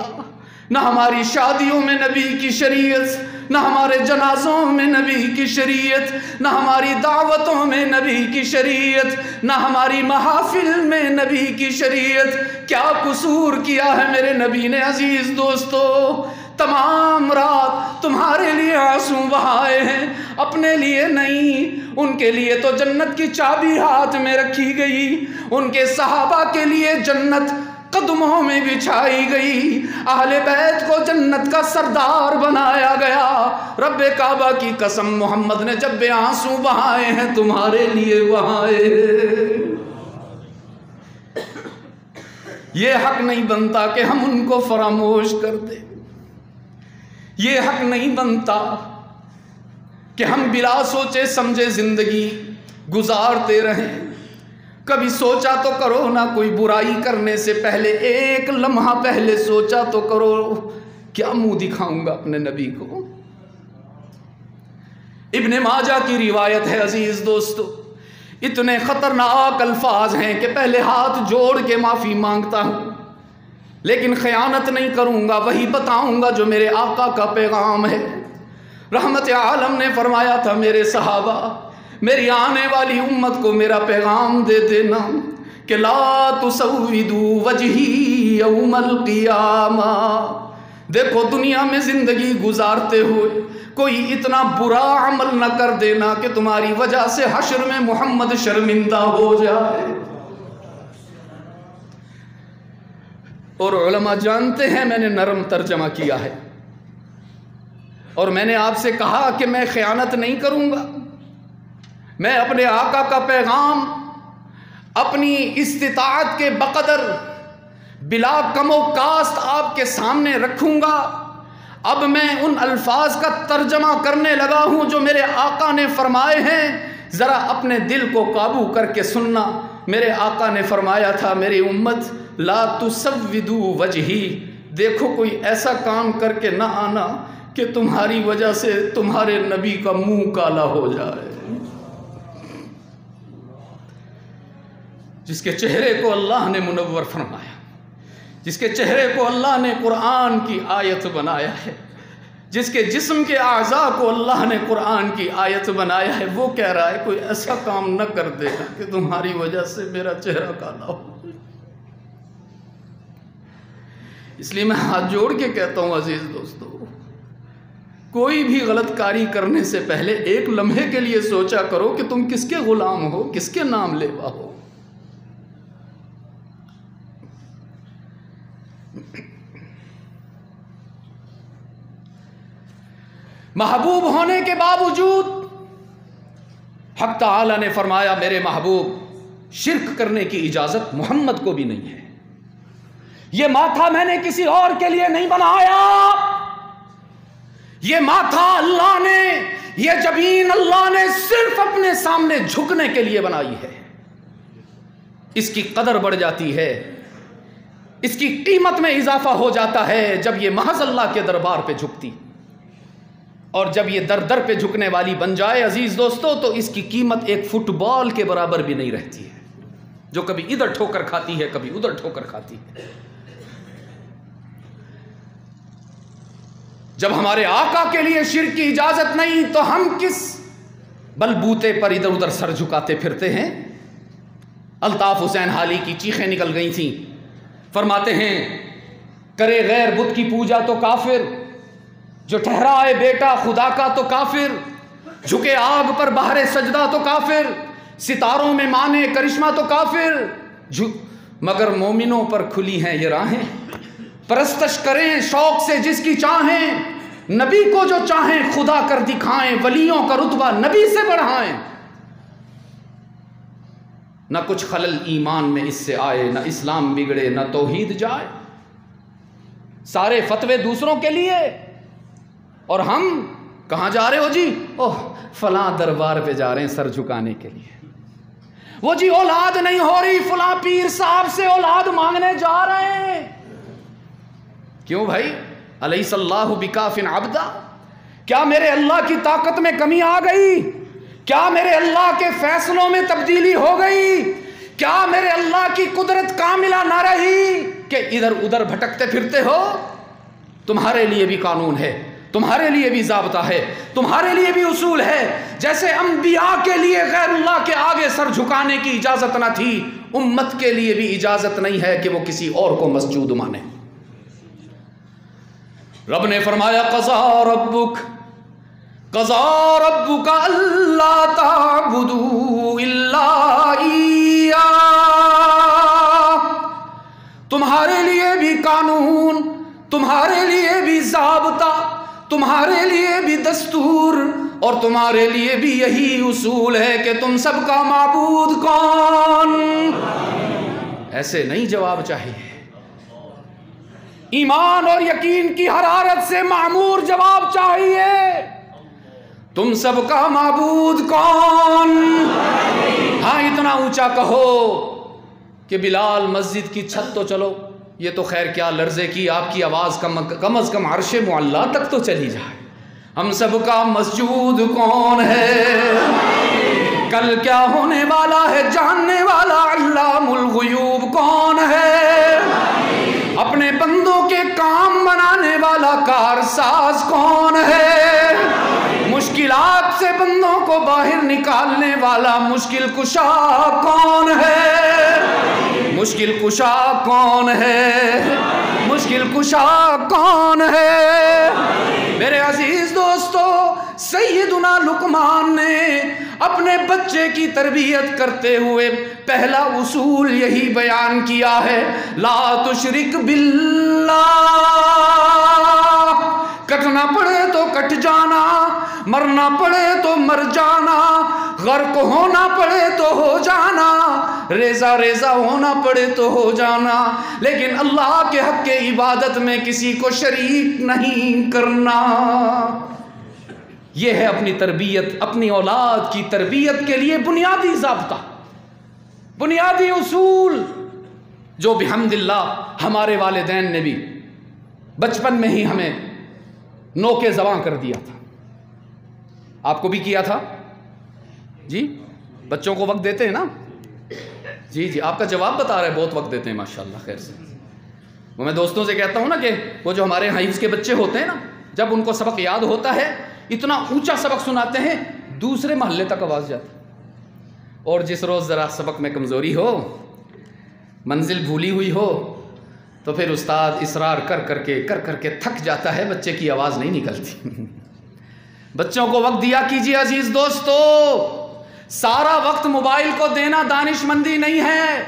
S2: نہ ہماری شادیوں میں نبی کی شریعت، نہ ہمارے جنازوں میں نبی کی شریعت، نہ ہماری دعوتوں میں نبی کی شریعت، نہ ہماری محافل میں نبی کی شریعت۔ کیا قصور کیا ہے میرے نبی نے؟ عزیز دوستو تمام رات تمہارے لیے آنسو بہائے ہیں، اپنے لیے نہیں۔ ان کے لیے تو جنت کی چابی ہاتھ میں رکھی گئی، ان کے صحابہ کے لیے جنت قدموں میں بچھائی گئی، اہل بیت کو جنت کا سردار بنایا گیا۔ رب کعبہ کی قسم محمد نے جب بے آنسو بہائے ہیں تمہارے لیے بہائے ہیں۔ یہ حق نہیں بنتا کہ ہم ان کو فراموش کر دیں، یہ حق نہیں بنتا کہ ہم بلا سوچے سمجھے زندگی گزارتے رہیں۔ کبھی سوچا تو کرو نا، کوئی برائی کرنے سے پہلے ایک لمحہ پہلے سوچا تو کرو کیا منہ دکھاؤں گا اپنے نبی کو۔ ابن ماجہ کی روایت ہے عزیز دوستو، اتنے خطرناک الفاظ ہیں کہ پہلے ہاتھ جوڑ کے معافی مانگتا ہوں، لیکن خیانت نہیں کروں گا، وہی بتاؤں گا جو میرے آقا کا پیغام ہے۔ رحمت عالم نے فرمایا تھا میرے صحابہ، میری آنے والی امت کو میرا پیغام دے دینا کہ لا تسودوا وجہی یوم القیامہ۔ دیکھو دنیا میں زندگی گزارتے ہوئے کوئی اتنا برا عمل نہ کر دینا کہ تمہاری وجہ سے حشر میں محمد شرمندہ ہو جائے۔ اور علماء جانتے ہیں میں نے نرم ترجمہ کیا ہے، اور میں نے آپ سے کہا کہ میں خیانت نہیں کروں گا، میں اپنے آقا کا پیغام اپنی استطاعت کے بقدر بلا کم و کاست آپ کے سامنے رکھوں گا۔ اب میں ان الفاظ کا ترجمہ کرنے لگا ہوں جو میرے آقا نے فرمائے ہیں، ذرا اپنے دل کو قابو کر کے سننا۔ میرے آقا نے فرمایا تھا میری امت لا تسودوا وجہی، دیکھو کوئی ایسا کام کر کے نہ آنا کہ تمہاری وجہ سے تمہارے نبی کا منہ کالا ہو جائے۔ جس کے چہرے کو اللہ نے منور فرمایا، جس کے چہرے کو اللہ نے قرآن کی آیت بنایا ہے، جس کے جسم کے اعضاء کو اللہ نے قرآن کی آیت بنایا ہے، وہ کہہ رہا ہے کوئی ایسا کام نہ کر دے کہ تمہاری وجہ سے میرا چہرہ کالا ہو۔ اس لیے میں ہاتھ جوڑ کے کہتا ہوں عزیز دوستو، کوئی بھی غلط کاری کرنے سے پہلے ایک لمحے کے لیے سوچا کرو کہ تم کس کے غلام ہو، کس کے نام لیوا ہو۔ محبوب ہونے کے باوجود حق تعالی نے فرمایا میرے محبوب شرک کرنے کی اجازت محمد کو بھی نہیں ہے۔ یہ ماتھا میں نے کسی اور کے لیے نہیں بنایا، یہ ماتھا اللہ نے، یہ جبین اللہ نے صرف اپنے سامنے جھکنے کے لیے بنائی ہے۔ اس کی قدر بڑھ جاتی ہے، اس کی قیمت میں اضافہ ہو جاتا ہے جب یہ محض اللہ کے دربار پہ جھکتی، اور جب یہ در در پہ جھکنے والی بن جائے عزیز دوستو تو اس کی قیمت ایک فٹ بال کے برابر بھی نہیں رہتی ہے، جو کبھی ادھر ٹھوکر کھاتی ہے کبھی ادھر ٹھوکر کھاتی ہے۔ جب ہمارے آقا کے لیے شرک کی اجازت نہیں تو ہم کس بلبوتے پر ادھر ادھر سر جھکاتے پھرتے ہیں؟ الطاف حسین حالی کی چیخیں نکل گئی تھیں، فرماتے ہیں کرے غیر بت کی پوجا تو کافر، جو ٹھہرائے بیٹا خدا کا تو کافر، جھکے آگ پر بہر سجدہ تو کافر، ستاروں میں مانے کرشمہ تو کافر، مگر مومنوں پر کھلی ہیں یہ راہیں، پرستش کریں شوق سے جس کی چاہیں، نبی کو جو چاہیں خدا کر دکھائیں، ولیوں کا رتبہ نبی سے بڑھائیں۔ نہ کچھ خلل ایمان میں اس سے آئے، نہ اسلام بگڑے، نہ توحید جائے۔ سارے فتوے دوسروں کے لیے، اور ہم کہاں جا رہے ہو جی؟ اوہ فلاں دربار پہ جا رہے ہیں سر جھکانے کے لیے۔ وہ جی اولاد نہیں ہو رہی، فلاں پیر صاحب سے اولاد مانگنے جا رہے ہیں۔ کیوں بھائی؟ الیس اللہ بکاف عبدا؟ کیا میرے اللہ کی طاقت میں کمی آ گئی؟ کیا میرے اللہ کے فیصلوں میں تبدیلی ہو گئی؟ کیا میرے اللہ کی قدرت کاملہ نہ رہی کہ ادھر ادھر بھٹکتے پھرتے ہو؟ تمہارے لیے بھی قانون ہے، تمہارے لیے بھی ضابطہ ہے، تمہارے لیے بھی اصول ہے۔ جیسے انبیاء کے لیے غیر اللہ کے آگے سر جھکانے کی اجازت نہ تھی، امت کے لیے بھی اجازت نہیں ہے کہ وہ کسی اور کو مسجود مانے۔ رب نے فرمایا قضا ربک اللہ تعبدوا الا ایہ، تمہارے لیے بھی قانون، تمہارے لیے بھی ضابطہ، تمہارے لیے بھی دستور، اور تمہارے لیے بھی یہی اصول ہے کہ تم سب کا معبود کون؟ ایسے نہیں جواب چاہیے، ایمان اور یقین کی حرارت سے معمور جواب چاہیے۔ تم سب کا معبود کون؟ ہاں اتنا اونچا کہو کہ بلال مسجد کی چھت تو چلو، یہ تو خیر کیا لرزے کی آپ کی آواز کم از کم عرش معلیٰ تک تو چلی جائے۔ ہم سب کا مسجود کون ہے؟ کل کیا ہونے والا ہے جاننے والا علام الغیوب کون ہے؟ اپنے بندوں کے کام بنانے والا کارساز کون ہے؟ مشکلات سے بندوں کو باہر نکالنے والا مشکل کشا کون ہے؟ مشکل کشا کون ہے؟ مشکل کشا کون ہے؟ میرے عزیز دوستو، سیدنا لقمان نے اپنے بچے کی تربیت کرتے ہوئے پہلا اصول یہی بیان کیا ہے، لا تشرک باللہ۔ کٹنا پڑے تو کٹ جانا، مرنا پڑے تو مر جانا، غرق ہونا پڑے تو ہو جانا، ریزہ ریزہ ہونا پڑے تو ہو جانا، لیکن اللہ کے حق کے عبادت میں کسی کو شریک نہیں کرنا۔ یہ ہے اپنی تربیت، اپنی اولاد کی تربیت کے لیے بنیادی ضابطہ، بنیادی اصول، جو بحمداللہ ہمارے والدین نے بھی بچپن میں ہی ہمیں نوکے زباں کر دیا تھا۔ آپ کو بھی کیا تھا؟ جی بچوں کو وقت دیتے ہیں نا؟ جی آپ کا جواب بتا رہے ہیں بہت وقت دیتے ہیں ماشاءاللہ۔ خیر سے وہ میں دوستوں سے کہتا ہوں نا کہ وہ جو ہمارے حفظ کے بچے ہوتے ہیں نا، جب ان کو سبق یاد ہوتا ہے اتنا اونچا سبق سناتے ہیں دوسرے محلے تک آواز جاتی. اور جس روز ذرا سبق میں کمزوری ہو, منزل بھولی ہوئی ہو, تو پھر استاد اصرار کر کے تھک جاتا ہے, بچے کی آواز نہیں نکلتی. بچوں کو وقت دیا کیجیے عزیز دوستو. سارا وقت موبائل کو دینا دانش مندی نہیں ہے.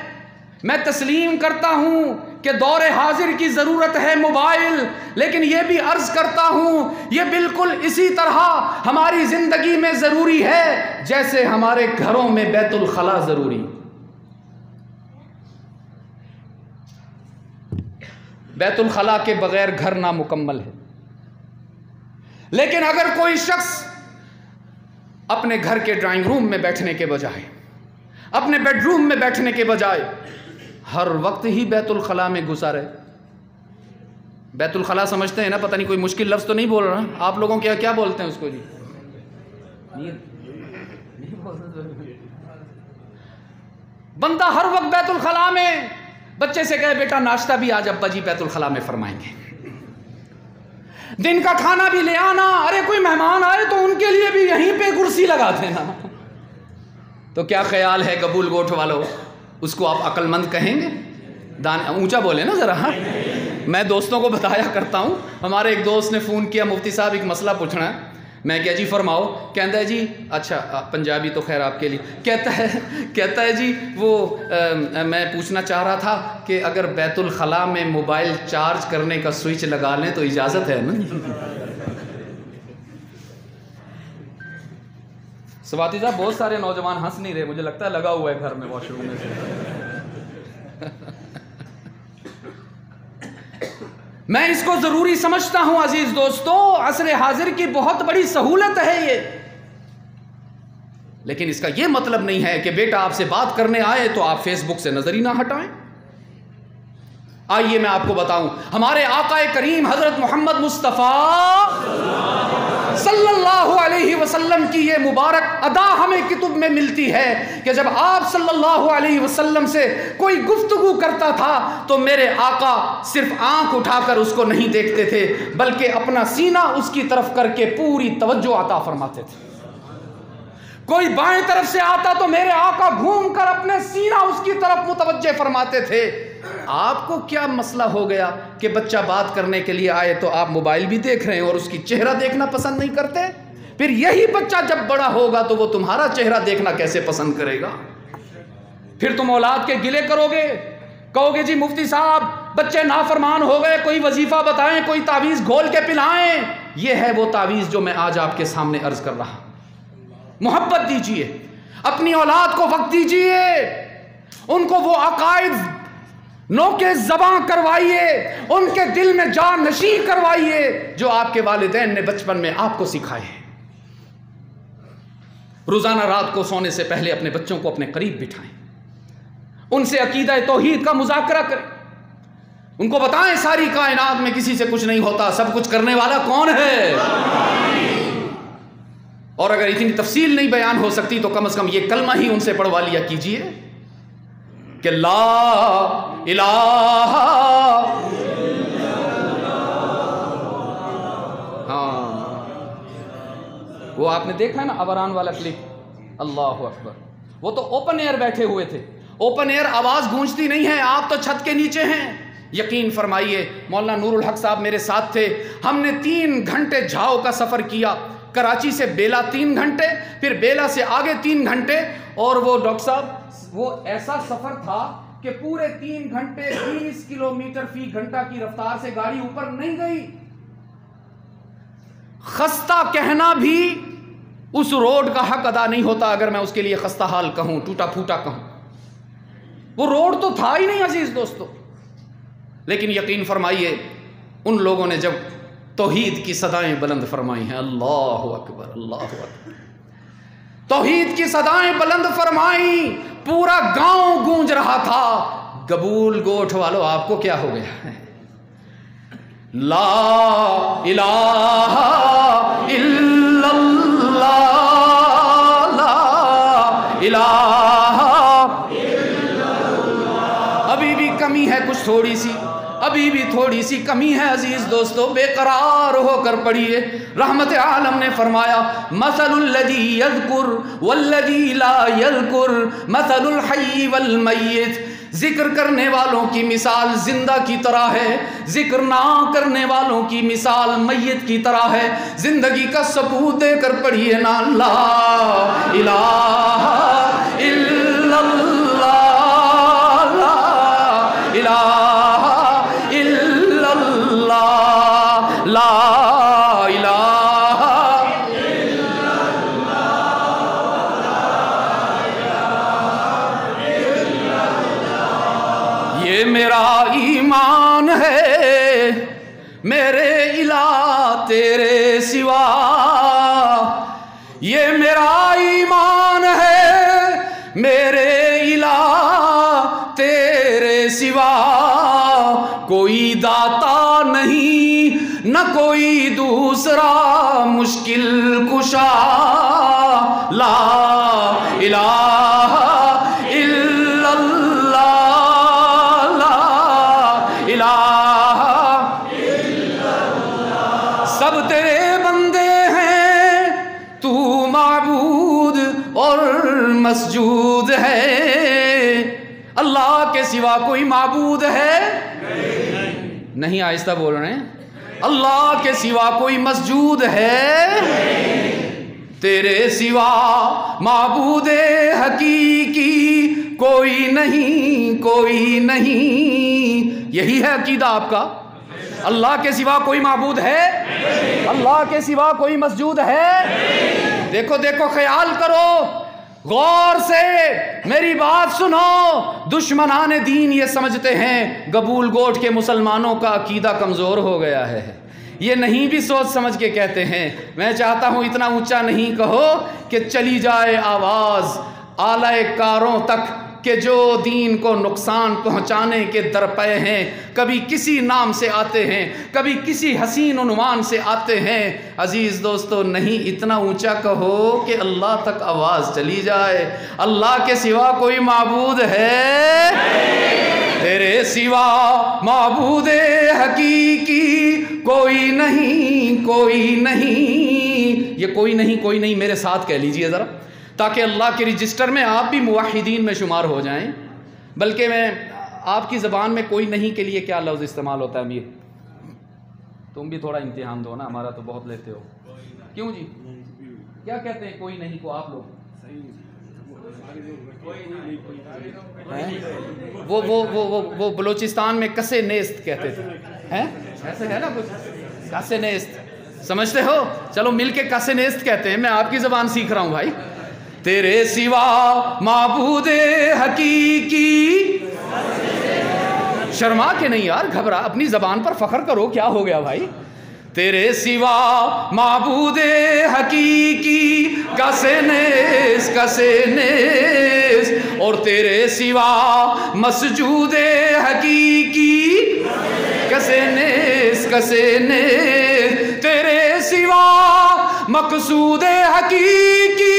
S2: میں تسلیم کرتا ہوں کہ دور حاضر کی ضرورت ہے موبائل, لیکن یہ بھی عرض کرتا ہوں یہ بالکل اسی طرح ہماری زندگی میں ضروری ہے جیسے ہمارے گھروں میں بیت الخلا ضروری. بیت الخلا کے بغیر گھر نامکمل ہے. لیکن اگر کوئی شخص اپنے گھر کے ڈرائنگ روم میں بیٹھنے کے بجائے, اپنے بیڈ روم میں بیٹھنے کے بجائے ہر وقت ہی بیت الخلا میں گزارے. بیت الخلا سمجھتے ہیں نا, پتہ نہیں کوئی مشکل لفظ تو نہیں بول رہا, آپ لوگوں کیا بولتے ہیں اس کو جی؟ بندہ ہر وقت بیت الخلا میں, بچے سے کہے بیٹا ناشتہ بھی آج ابا جی بیت الخلا میں فرمائیں گے, دن کا کھانا بھی لے آنا, ارے کوئی مہمان آئے تو ان کے لیے بھی یہیں پہ کرسی لگا دینا. تو کیا خیال ہے قبول گوٹھ والو, اس کو آپ عقل مند کہیں گے؟ اونچا بولے نا ذرا. ہاں میں دوستوں کو بتایا کرتا ہوں, ہمارے ایک دوست نے فون کیا, مفتی صاحب ایک مسئلہ پوچھنا ہے. میں کیا جی فرماؤ, کہتا ہے جی اچھا پنجابی تو خیر آپ کے لیے, کہتا ہے جی وہ میں پوچھنا چاہ رہا تھا کہ اگر بیت الخلا میں موبائل چارج کرنے کا سوئچ لگا لیں تو اجازت ہے نا؟ سواتی صاحب بہت سارے نوجوان ہنس نہیں رہے, مجھے لگتا ہے لگا ہوا ہے گھر میں واش روم میں. میں اس کو ضروری سمجھتا ہوں عزیز دوستو, عصر حاضر کی بہت بڑی سہولت ہے یہ, لیکن اس کا یہ مطلب نہیں ہے کہ بیٹا آپ سے بات کرنے آئے تو آپ فیس بک سے نظر ہی نہ ہٹائیں. آئیے میں آپ کو بتاؤں, ہمارے آقا کریم حضرت محمد مصطفیٰ صلی اللہ علیہ وسلم کی یہ مبارک ادا ہمیں کتب میں ملتی ہے کہ جب آپ صلی اللہ علیہ وسلم سے کوئی گفتگو کرتا تھا تو میرے آقا صرف آنکھ اٹھا کر اس کو نہیں دیکھتے تھے, بلکہ اپنا سینہ اس کی طرف کر کے پوری توجہ عطا فرماتے تھے. کوئی بائیں طرف سے آتا تو میرے آقا گھوم کر اپنے سینہ اس کی طرف متوجہ فرماتے تھے. آپ کو کیا مسئلہ ہو گیا کہ بچہ بات کرنے کے لیے آئے تو آپ موبائل بھی دیکھ رہے ہیں اور اس کی چہرہ دیکھنا پسند نہیں کرتے؟ پھر یہی بچہ جب بڑا ہوگا تو وہ تمہارا چہرہ دیکھنا کیسے پسند کرے گا؟ پھر تم اولاد کے گلے کرو گے, کہو گے جی مفتی صاحب بچے نافرمان ہو گئے, کوئی وظیفہ بتائیں, کوئی تعویذ گھول کے پلائیں. یہ ہے وہ تعویذ جو میں آج آپ کے سامنے عرض کر رہا. محبت دیجئے, اپنی اولاد کو وقت دیجئے, ان کو وہ عقائد نوکے زباں کروائیے, ان کے دل میں جان نشین کروائیے جو آپ کے والدین نے بچپن میں آپ کو سکھائے. روزانہ رات کو سونے سے پہلے اپنے بچوں کو اپنے قریب بٹھائیں, ان سے عقیدہ توحید کا مذاکرہ کریں, ان کو بتائیں ساری کائنات میں کسی سے کچھ نہیں ہوتا, سب کچھ کرنے والا کون ہے. اور اگر اتنی تفصیل نہیں بیان ہو سکتی تو کم از کم یہ کلمہ ہی ان سے پڑھوا لیا کیجئے کہ لا الہ. ہاں وہ آپ نے دیکھا نا عبران والا کلپ, اللہ اکبر, وہ تو اوپن ایئر بیٹھے ہوئے تھے. اوپن ایئر آواز گونجتی نہیں ہے, آپ تو چھت کے نیچے ہیں. یقین فرمائیے مولانا نور الحق صاحب میرے ساتھ تھے, ہم نے 3 گھنٹے جھاؤ کا سفر کیا, کراچی سے بیلا 3 گھنٹے, پھر بیلا سے آگے 3 گھنٹے, اور وہ ڈاکٹر صاحب وہ ایسا سفر تھا کہ پورے 3 گھنٹے 20 کلومیٹر فی گھنٹہ کی رفتار سے گاڑی اوپر نہیں گئی. خستہ کہنا بھی اس روڈ کا حق ادا نہیں ہوتا اگر میں اس کے لیے خستہ حال کہوں, ٹوٹا پھوٹا کہوں. وہ روڈ تو تھا ہی نہیں عزیز دوستو. لیکن یقین فرمائیے ان لوگوں نے جب توحید کی صدائیں بلند فرمائی ہیں, اللہ اکبر اللہ اکبر, توحید کی صدائیں بلند فرمائی, پورا گاؤں گونج رہا تھا. قبول گوٹھ والو آپ کو کیا ہو گیا؟ لا الہ الا اللہ, لا الہ الا اللہ. ابھی بھی کمی ہے کچھ تھوڑی سی, ابھی بھی تھوڑی سی کمی ہے عزیز دوستو، بے قرار ہو کر پڑھیے۔ رحمت عالم نے فرمایا مثل الذی یذکر والذی لا یذکر مثل الحی والمیت، ذکر کرنے والوں کی مثال زندہ کی طرح ہے، ذکر نہ کرنے والوں کی مثال میت کی طرح ہے۔ زندگی کا ثبوت دے کر پڑھیے نا لا الہ الا اللہ، لا الہ الا اللہ، لا الہ الا اللہ، یہ میرا ایمان ہے میرے الہ تیرے سوا، یہ میرا ایمان ہے میرے الہ تیرے سوا، کوئی داتا نہیں نہ کوئی دوسرا مشکل کشا، لا الہ الا اللہ، لا الہ الا اللہ، سب تیرے بندے ہیں تو معبود اور مسجود ہے، اللہ کے سوا کوئی معبود ہے نہیں، آہستہ بول رہے ہیں، اللہ کے سوا کوئی مسجود ہے، تیرے سوا معبود حقیقی کوئی نہیں، کوئی نہیں، یہی ہے عقیدہ آپ کا؟ اللہ کے سوا کوئی معبود ہے؟ اللہ کے سوا کوئی مسجود ہے؟ دیکھو دیکھو، خیال کرو، غور سے میری بات سنو۔ دشمنان دین یہ سمجھتے ہیں گبول گوٹ کے مسلمانوں کا عقیدہ کمزور ہو گیا ہے، یہ نہیں بھی سوچ سمجھ کے کہتے ہیں۔ میں چاہتا ہوں اتنا اونچا نہیں کہو کہ چلی جائے آواز اعلی کاروں تک کہ جو دین کو نقصان پہنچانے کے درپے ہیں، کبھی کسی نام سے آتے ہیں، کبھی کسی حسین عنوان سے آتے ہیں۔ عزیز دوستو، نہیں اتنا اونچا کہو کہ اللہ تک آواز چلی جائے۔ اللہ کے سوا کوئی معبود ہے؟ تیرے سوا معبود حقیقی کوئی نہیں، کوئی نہیں۔ یہ کوئی نہیں، کوئی نہیں میرے ساتھ کہہ لیجئے ذرا، تاکہ اللہ کے رجسٹر میں آپ بھی موحدین میں شمار ہو جائیں۔ بلکہ میں آپ کی زبان میں کوئی نہیں کے لیے کیا لفظ استعمال ہوتا ہے امیر؟ تم بھی تھوڑا امتحان دو نا، ہمارا تو بہت لیتے ہو۔ کیوں جی؟ کیا کہتے ہیں کوئی نہیں کو آپ لوگ؟ وہ بلوچستان میں کسے نیست کہتے تھے، ایسے ہے نا کچھ، کسے نیست سمجھتے ہو؟ چلو مل کے کسے نیست کہتے ہیں، میں آپ کی زبان سیکھ رہا ہوں بھائی۔ تیرے سوا معبود حقیقی، شرما کے نہیں یار، گھبرا، اپنی زبان پر فخر کرو، کیا ہو گیا بھائی؟ تیرے سوا معبود حقیقی کسے نیست، کسے نیست، اور تیرے سوا مسجود حقیقی کسے نیست، کسے نیست، تیرے سوا مقصود حقیقی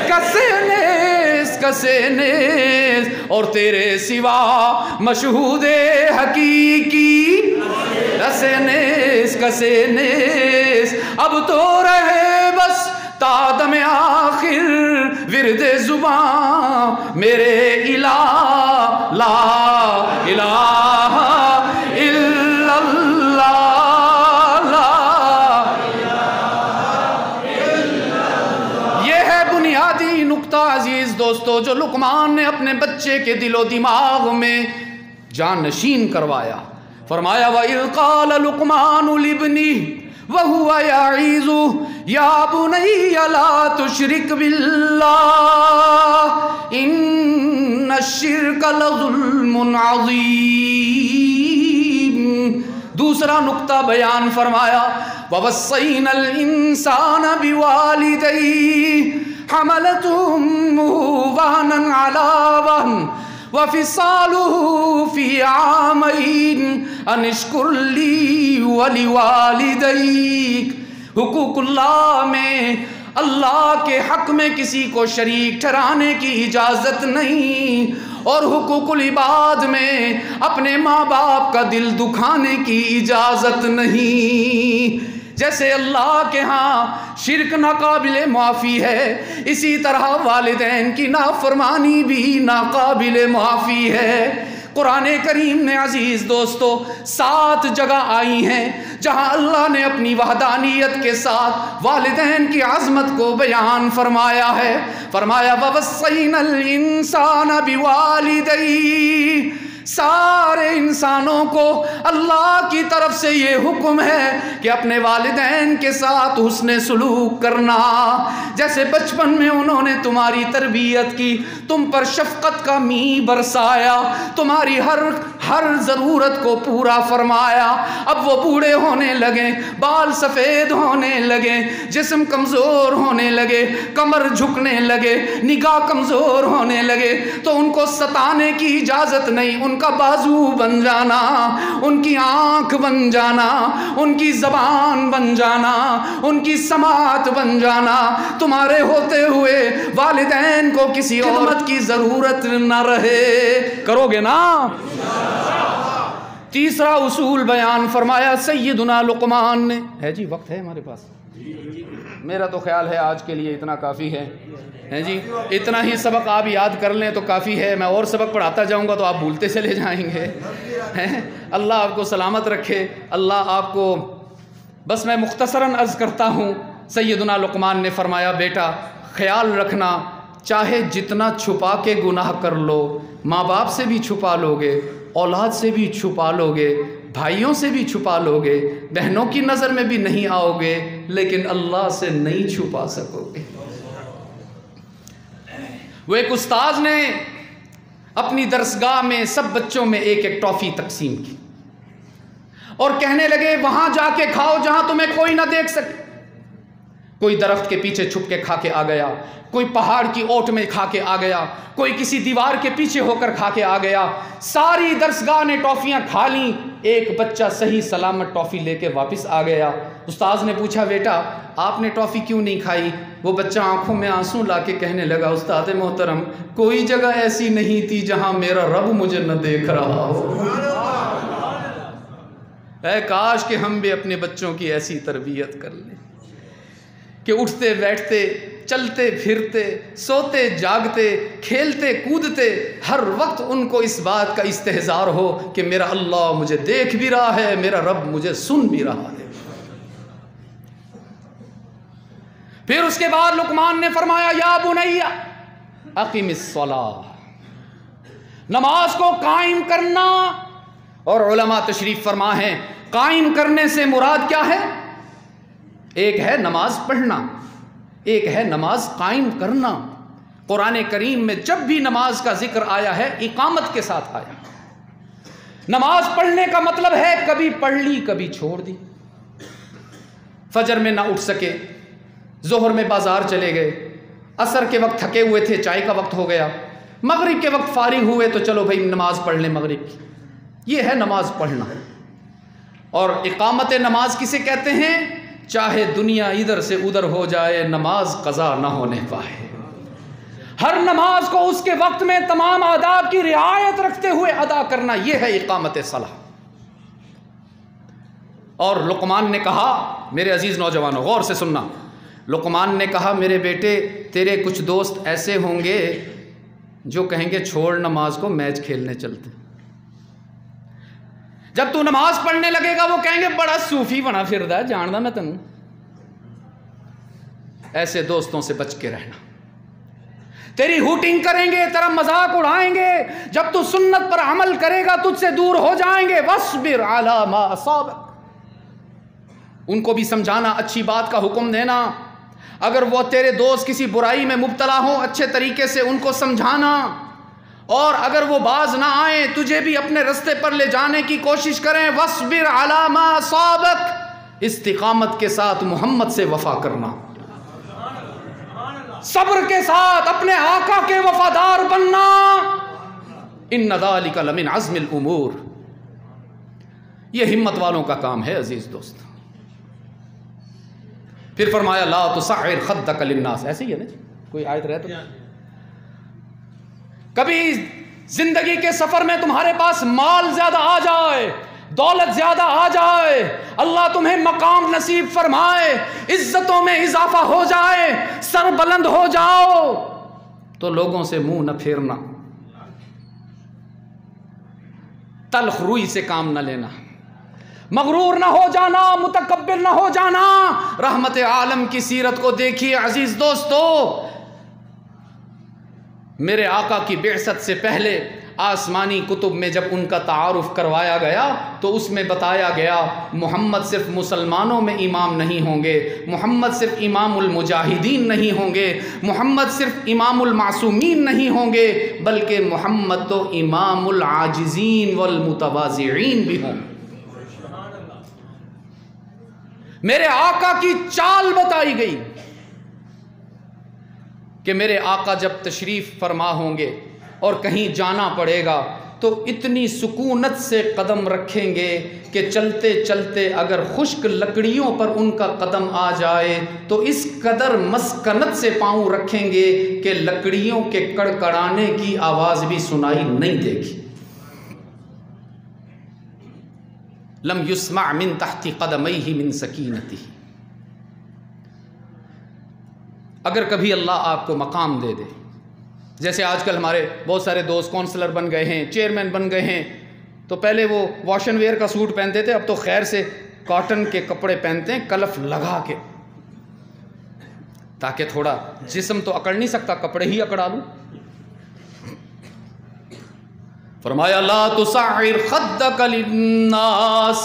S2: کسے نیست، کسے نیست، اور تیرے سوا مشہود حقیقی کسے نیست، کسے نیست۔ اب تو رہے بس تا دم آخر ورد زباں میرے الہ، لا الہ الا اللہ، لا یہ ہے بنیادی نقطہ عزیز دوستو جو لقمان نے اپنے بچے کے دل و دماغ میں جانشین کروایا۔ فرمایا وَإِذْ قَالَ لُقْمَانُ لِابْنِهِ وَهُوَ يَعِظُهُ يَا بُنَيَّ لَا تُشْرِكْ بِاللَّهِ إِنَّ الشِّرْكَ لَظُلْمٌ عَظِيمٌ۔ دوسرا نقطہ بیان فرمایا وَوَصَّيْنَا الْإِنسَانَ بِوَالِدَيْهِ حَمَلَتْهُ أُمُّهُ وَهْنًا عَلَى وَهْنٍ وَفِصَالُهُ فِي عَامَيْنِ أَنِ اشْكُرْ لِي وَلِوَالِدَيْكَ۔ حقوق اللہ میں اللہ کے حق میں کسی کو شریک ٹھہرانے کی اجازت نہیں، اور حقوق العباد میں اپنے ماں باپ کا دل دکھانے کی اجازت نہیں۔ جیسے اللہ کے ہاں شرک ناقابل معافی ہے، اسی طرح والدین کی نافرمانی بھی ناقابل معافی ہے۔ قرآن کریم میں عزیز دوستو 7 جگہ آئی ہیں جہاں اللہ نے اپنی وحدانیت کے ساتھ والدین کی عظمت کو بیان فرمایا ہے۔ فرمایا وَوَصَّيْنَا الْإِنسَانَ بِوَالِدَيْهِ، سارے انسانوں کو اللہ کی طرف سے یہ حکم ہے کہ اپنے والدین کے ساتھ حسن سلوک کرنا۔ جیسے بچپن میں انہوں نے تمہاری تربیت کی، تم پر شفقت کا می برسایا، تمہاری ہر ضرورت کو پورا فرمایا، اب وہ بوڑھے ہونے لگے، بال سفید ہونے لگے، جسم کمزور ہونے لگے، کمر جھکنے لگے، نگاہ کمزور ہونے لگے، تو ان کو ستانے کی اجازت نہیں، ان کا بازو بن جانا، ان کی آنکھ بن جانا، ان کی زبان بن جانا، ان کی سماعت بن جانا۔ تمہارے ہوتے ہوئے والدین کو کسی خدمت کی ضرورت نہ رہے، کرو گے نا؟ تیسرا اصول بیان فرمایا سیدنا لقمان نے۔ ہے جی وقت ہے ہمارے پاس؟ میرا تو خیال ہے آج کے لیے اتنا کافی ہے جی، اتنا ہی سبق آپ یاد کر لیں تو کافی ہے۔ میں اور سبق پڑھاتا جاؤں گا تو آپ بھولتے چلے جائیں گے۔ اللہ آپ کو سلامت رکھے، اللہ آپ کو، بس میں مختصراً عرض کرتا ہوں۔ سیدنا لقمان نے فرمایا بیٹا خیال رکھنا، چاہے جتنا چھپا کے گناہ کر لو، ماں باپ سے بھی چھپا لو گے، اولاد سے بھی چھپا لو گے، بھائیوں سے بھی چھپا لو گے، بہنوں کی نظر میں بھی نہیں آؤ گے، لیکن اللہ سے نہیں چھپا سکو گے۔ وہ ایک استاذ نے اپنی درسگاہ میں سب بچوں میں ایک ایک ٹافی تقسیم کی اور کہنے لگے وہاں جا کے کھاؤ جہاں تمہیں کوئی نہ دیکھ سکے۔ کوئی درخت کے پیچھے چھپ کے کھا کے آ گیا، کوئی پہاڑ کی اوٹ میں کھا کے آ گیا، کوئی کسی دیوار کے پیچھے ہو کر کھا کے آ گیا۔ ساری درسگاہ نے ٹافیاں کھا لیں، ایک بچہ صحیح سلامت ٹافی لے کے واپس آ گیا۔ استاذ نے پوچھا بیٹا آپ نے ٹافی کیوں نہیں کھائی؟ وہ بچہ آنکھوں میں آنسو لا کے کہنے لگا استاد محترم کوئی جگہ ایسی نہیں تھی جہاں میرا رب مجھے نہ دیکھ رہا ہو۔ اے کاش کہ ہم بھی اپنے بچوں کی ایسی تربیت کر لیں کہ اٹھتے بیٹھتے، چلتے پھرتے، سوتے جاگتے، کھیلتے کودتے، ہر وقت ان کو اس بات کا استحضار ہو کہ میرا اللہ مجھے دیکھ بھی رہا ہے، میرا رب مجھے سن بھی رہا ہے۔ پھر اس کے بعد لقمان نے فرمایا یا بنیا اقیم الصلاۃ، نماز کو قائم کرنا۔ اور علماء تشریف فرما ہیں قائم کرنے سے مراد کیا ہے؟ ایک ہے نماز پڑھنا، ایک ہے نماز قائم کرنا۔ قرآن کریم میں جب بھی نماز کا ذکر آیا ہے اقامت کے ساتھ آیا۔ نماز پڑھنے کا مطلب ہے کبھی پڑھ لی کبھی چھوڑ دی۔ فجر میں نہ اٹھ سکے، ظہر میں بازار چلے گئے، عصر کے وقت تھکے ہوئے تھے چائے کا وقت ہو گیا، مغرب کے وقت فارغ ہوئے تو چلو بھائی نماز پڑھ لیں مغرب کی۔ یہ ہے نماز پڑھنا۔ اور اقامت نماز کسے کہتے ہیں؟ چاہے دنیا ادھر سے ادھر ہو جائے نماز قضا نہ ہونے پائے، ہر نماز کو اس کے وقت میں تمام آداب کی رعایت رکھتے ہوئے ادا کرنا، یہ ہے اقامت صلاح۔ اور لقمان نے کہا میرے عزیز نوجوانوں غور سے سننا، لقمان نے کہا میرے بیٹے تیرے کچھ دوست ایسے ہوں گے جو کہیں گے چھوڑ نماز کو میچ کھیلنے چلتے۔ جب تو نماز پڑھنے لگے گا وہ کہیں گے بڑا صوفی بنا پھردا ہے، جاندا میں تینوں۔ ایسے دوستوں سے بچ کے رہنا، تیری ہوٹنگ کریں گے، تیرا مذاق اڑائیں گے، جب تو سنت پر عمل کرے گا تجھ سے دور ہو جائیں گے۔ وَاصْبِرْ عَلَىٰ مَا أَصَابَكَ، ان کو بھی سمجھانا، اچھی بات کا حکم دینا۔ اگر وہ تیرے دوست کسی برائی میں مبتلا ہوں اچھے طریقے سے ان کو سمجھانا، اور اگر وہ باز نہ آئیں تجھے بھی اپنے رستے پر لے جانے کی کوشش کریں۔ وَاصْبِرْ عَلَىٰ مَا أَصَابَكَ، استقامت کے ساتھ محمد سے وفا کرنا، صبر کے ساتھ اپنے آقا کے وفادار بننا۔ إِنَّ ذَلِكَ لَمِنْ عَزْمِ الْأُمُورِ، یہ ہمت والوں کا کام ہے عزیز دوست۔ پھر فرمایا لا تصعر خدک للناس، ایسے ہی ہے نا جی، کوئی آیت رہے تو کبھی زندگی کے سفر میں تمہارے پاس مال زیادہ آ جائے، دولت زیادہ آ جائے، اللہ تمہیں مقام نصیب فرمائے، عزتوں میں اضافہ ہو جائے، سر بلند ہو جاؤ، تو لوگوں سے منہ نہ پھیرنا، تلخ روئی سے کام نہ لینا، مغرور نہ ہو جانا، متکبر نہ ہو جانا۔ رحمت عالم کی سیرت کو دیکھیے عزیز دوستو، میرے آقا کی بعثت سے پہلے آسمانی کتب میں جب ان کا تعارف کروایا گیا تو اس میں بتایا گیا محمد صرف مسلمانوں میں امام نہیں ہوں گے، محمد صرف امام المجاہدین نہیں ہوں گے، محمد صرف امام المعصومین نہیں ہوں گے، بلکہ محمد تو امام العاجزین والمتواضعین بھی ہوں گے۔ میرے آقا کی چال بتائی گئی کہ میرے آقا جب تشریف فرما ہوں گے اور کہیں جانا پڑے گا تو اتنی سکونت سے قدم رکھیں گے کہ چلتے چلتے اگر خشک لکڑیوں پر ان کا قدم آ جائے تو اس قدر مسکنت سے پاؤں رکھیں گے کہ لکڑیوں کے کڑکڑانے کی آواز بھی سنائی نہیں دے گی۔ لم یسمع من تحت قدمیہ من سکینتہ۔ اگر کبھی اللہ آپ کو مقام دے دے، جیسے آج کل ہمارے بہت سارے دوست کونسلر بن گئے ہیں، چیئرمین بن گئے ہیں، تو پہلے وہ واش اینڈ ویئر کا سوٹ پہنتے تھے، اب تو خیر سے کاٹن کے کپڑے پہنتے ہیں کلف لگا کے، تاکہ تھوڑا جسم تو اکڑ نہیں سکتا، کپڑے ہی اکڑا لوں۔ فرمایا لا تصعر خدک للناس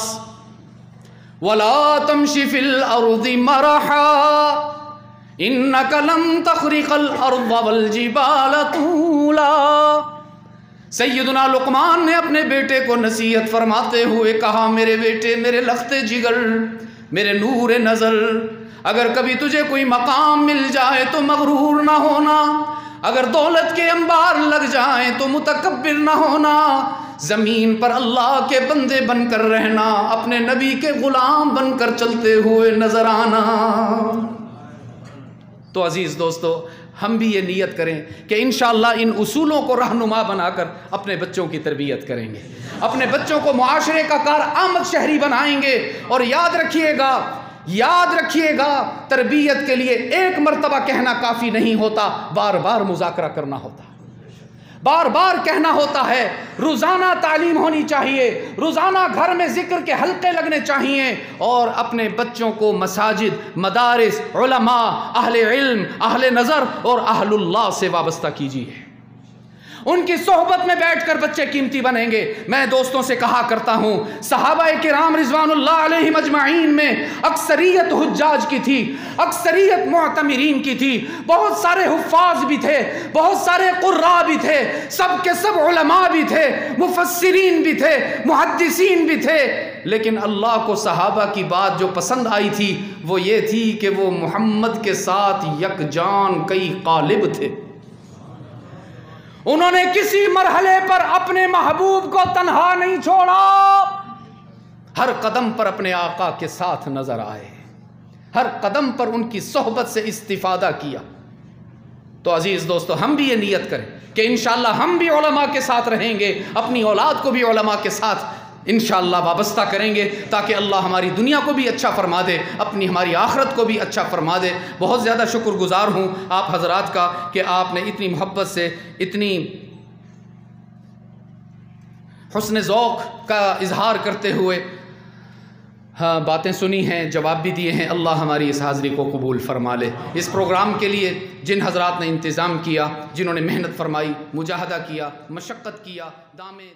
S2: ولا تمشی فی الارض مرحا انک لن تخرق الارض والجبال طولا۔ سیدنا لقمان نے اپنے بیٹے کو نصیحت فرماتے ہوئے کہا میرے بیٹے، میرے لخت جگر، میرے نور نظر، اگر کبھی تجھے کوئی مقام مل جائے تو مغرور نہ ہونا، اگر دولت کے انبار لگ جائیں تو متکبر نہ ہونا، زمین پر اللہ کے بندے بن کر رہنا، اپنے نبی کے غلام بن کر چلتے ہوئے نظر آنا۔ تو عزیز دوستو، ہم بھی یہ نیت کریں کہ انشاءاللہ ان اصولوں کو رہنما بنا کر اپنے بچوں کی تربیت کریں گے، اپنے بچوں کو معاشرے کا کارآمد شہری بنائیں گے۔ اور یاد رکھیے گا تربیت کے لیے ایک مرتبہ کہنا کافی نہیں ہوتا، بار بار مذاکرہ کرنا ہوتا، بار بار کہنا ہوتا ہے، روزانہ تعلیم ہونی چاہیے، روزانہ گھر میں ذکر کے حلقے لگنے چاہیے، اور اپنے بچوں کو مساجد، مدارس، علماء، اہل علم، اہل نظر اور اہل اللہ سے وابستہ کیجیے۔ ان کی صحبت میں بیٹھ کر بچے قیمتی بنیں گے۔ میں دوستوں سے کہا کرتا ہوں، صحابہ کرام رضوان اللہ علیہم اجمعین میں اکثریت حجاج کی تھی، اکثریت معتمرین کی تھی، بہت سارے حفاظ بھی تھے، بہت سارے قراء بھی تھے، سب کے سب علماء بھی تھے، مفسرین بھی تھے، محدثین بھی تھے، لیکن اللہ کو صحابہ کی بات جو پسند آئی تھی وہ یہ تھی کہ وہ محمد کے ساتھ یکجان کئی قالب تھے۔ انہوں نے کسی مرحلے پر اپنے محبوب کو تنہا نہیں چھوڑا، ہر قدم پر اپنے آقا کے ساتھ نظر آئے، ہر قدم پر ان کی صحبت سے استفادہ کیا۔ تو عزیز دوستو، ہم بھی یہ نیت کریں کہ انشاءاللہ ہم بھی علماء کے ساتھ رہیں گے، اپنی اولاد کو بھی علماء کے ساتھ انشاءاللہ وابستہ کریں گے، تاکہ اللہ ہماری دنیا کو بھی اچھا فرما دے، ہماری آخرت کو بھی اچھا فرما دے۔ بہت زیادہ شکر گزار ہوں آپ حضرات کا کہ آپ نے اتنی محبت سے، اتنی حسن ذوق کا اظہار کرتے ہوئے باتیں سنی ہیں، جواب بھی دیے ہیں۔ اللہ ہماری اس حاضری کو قبول فرما لے۔ اس پروگرام کے لیے جن حضرات نے انتظام کیا، جنہوں نے محنت فرمائی، مجاہدہ کیا، مشقت کیا، دامے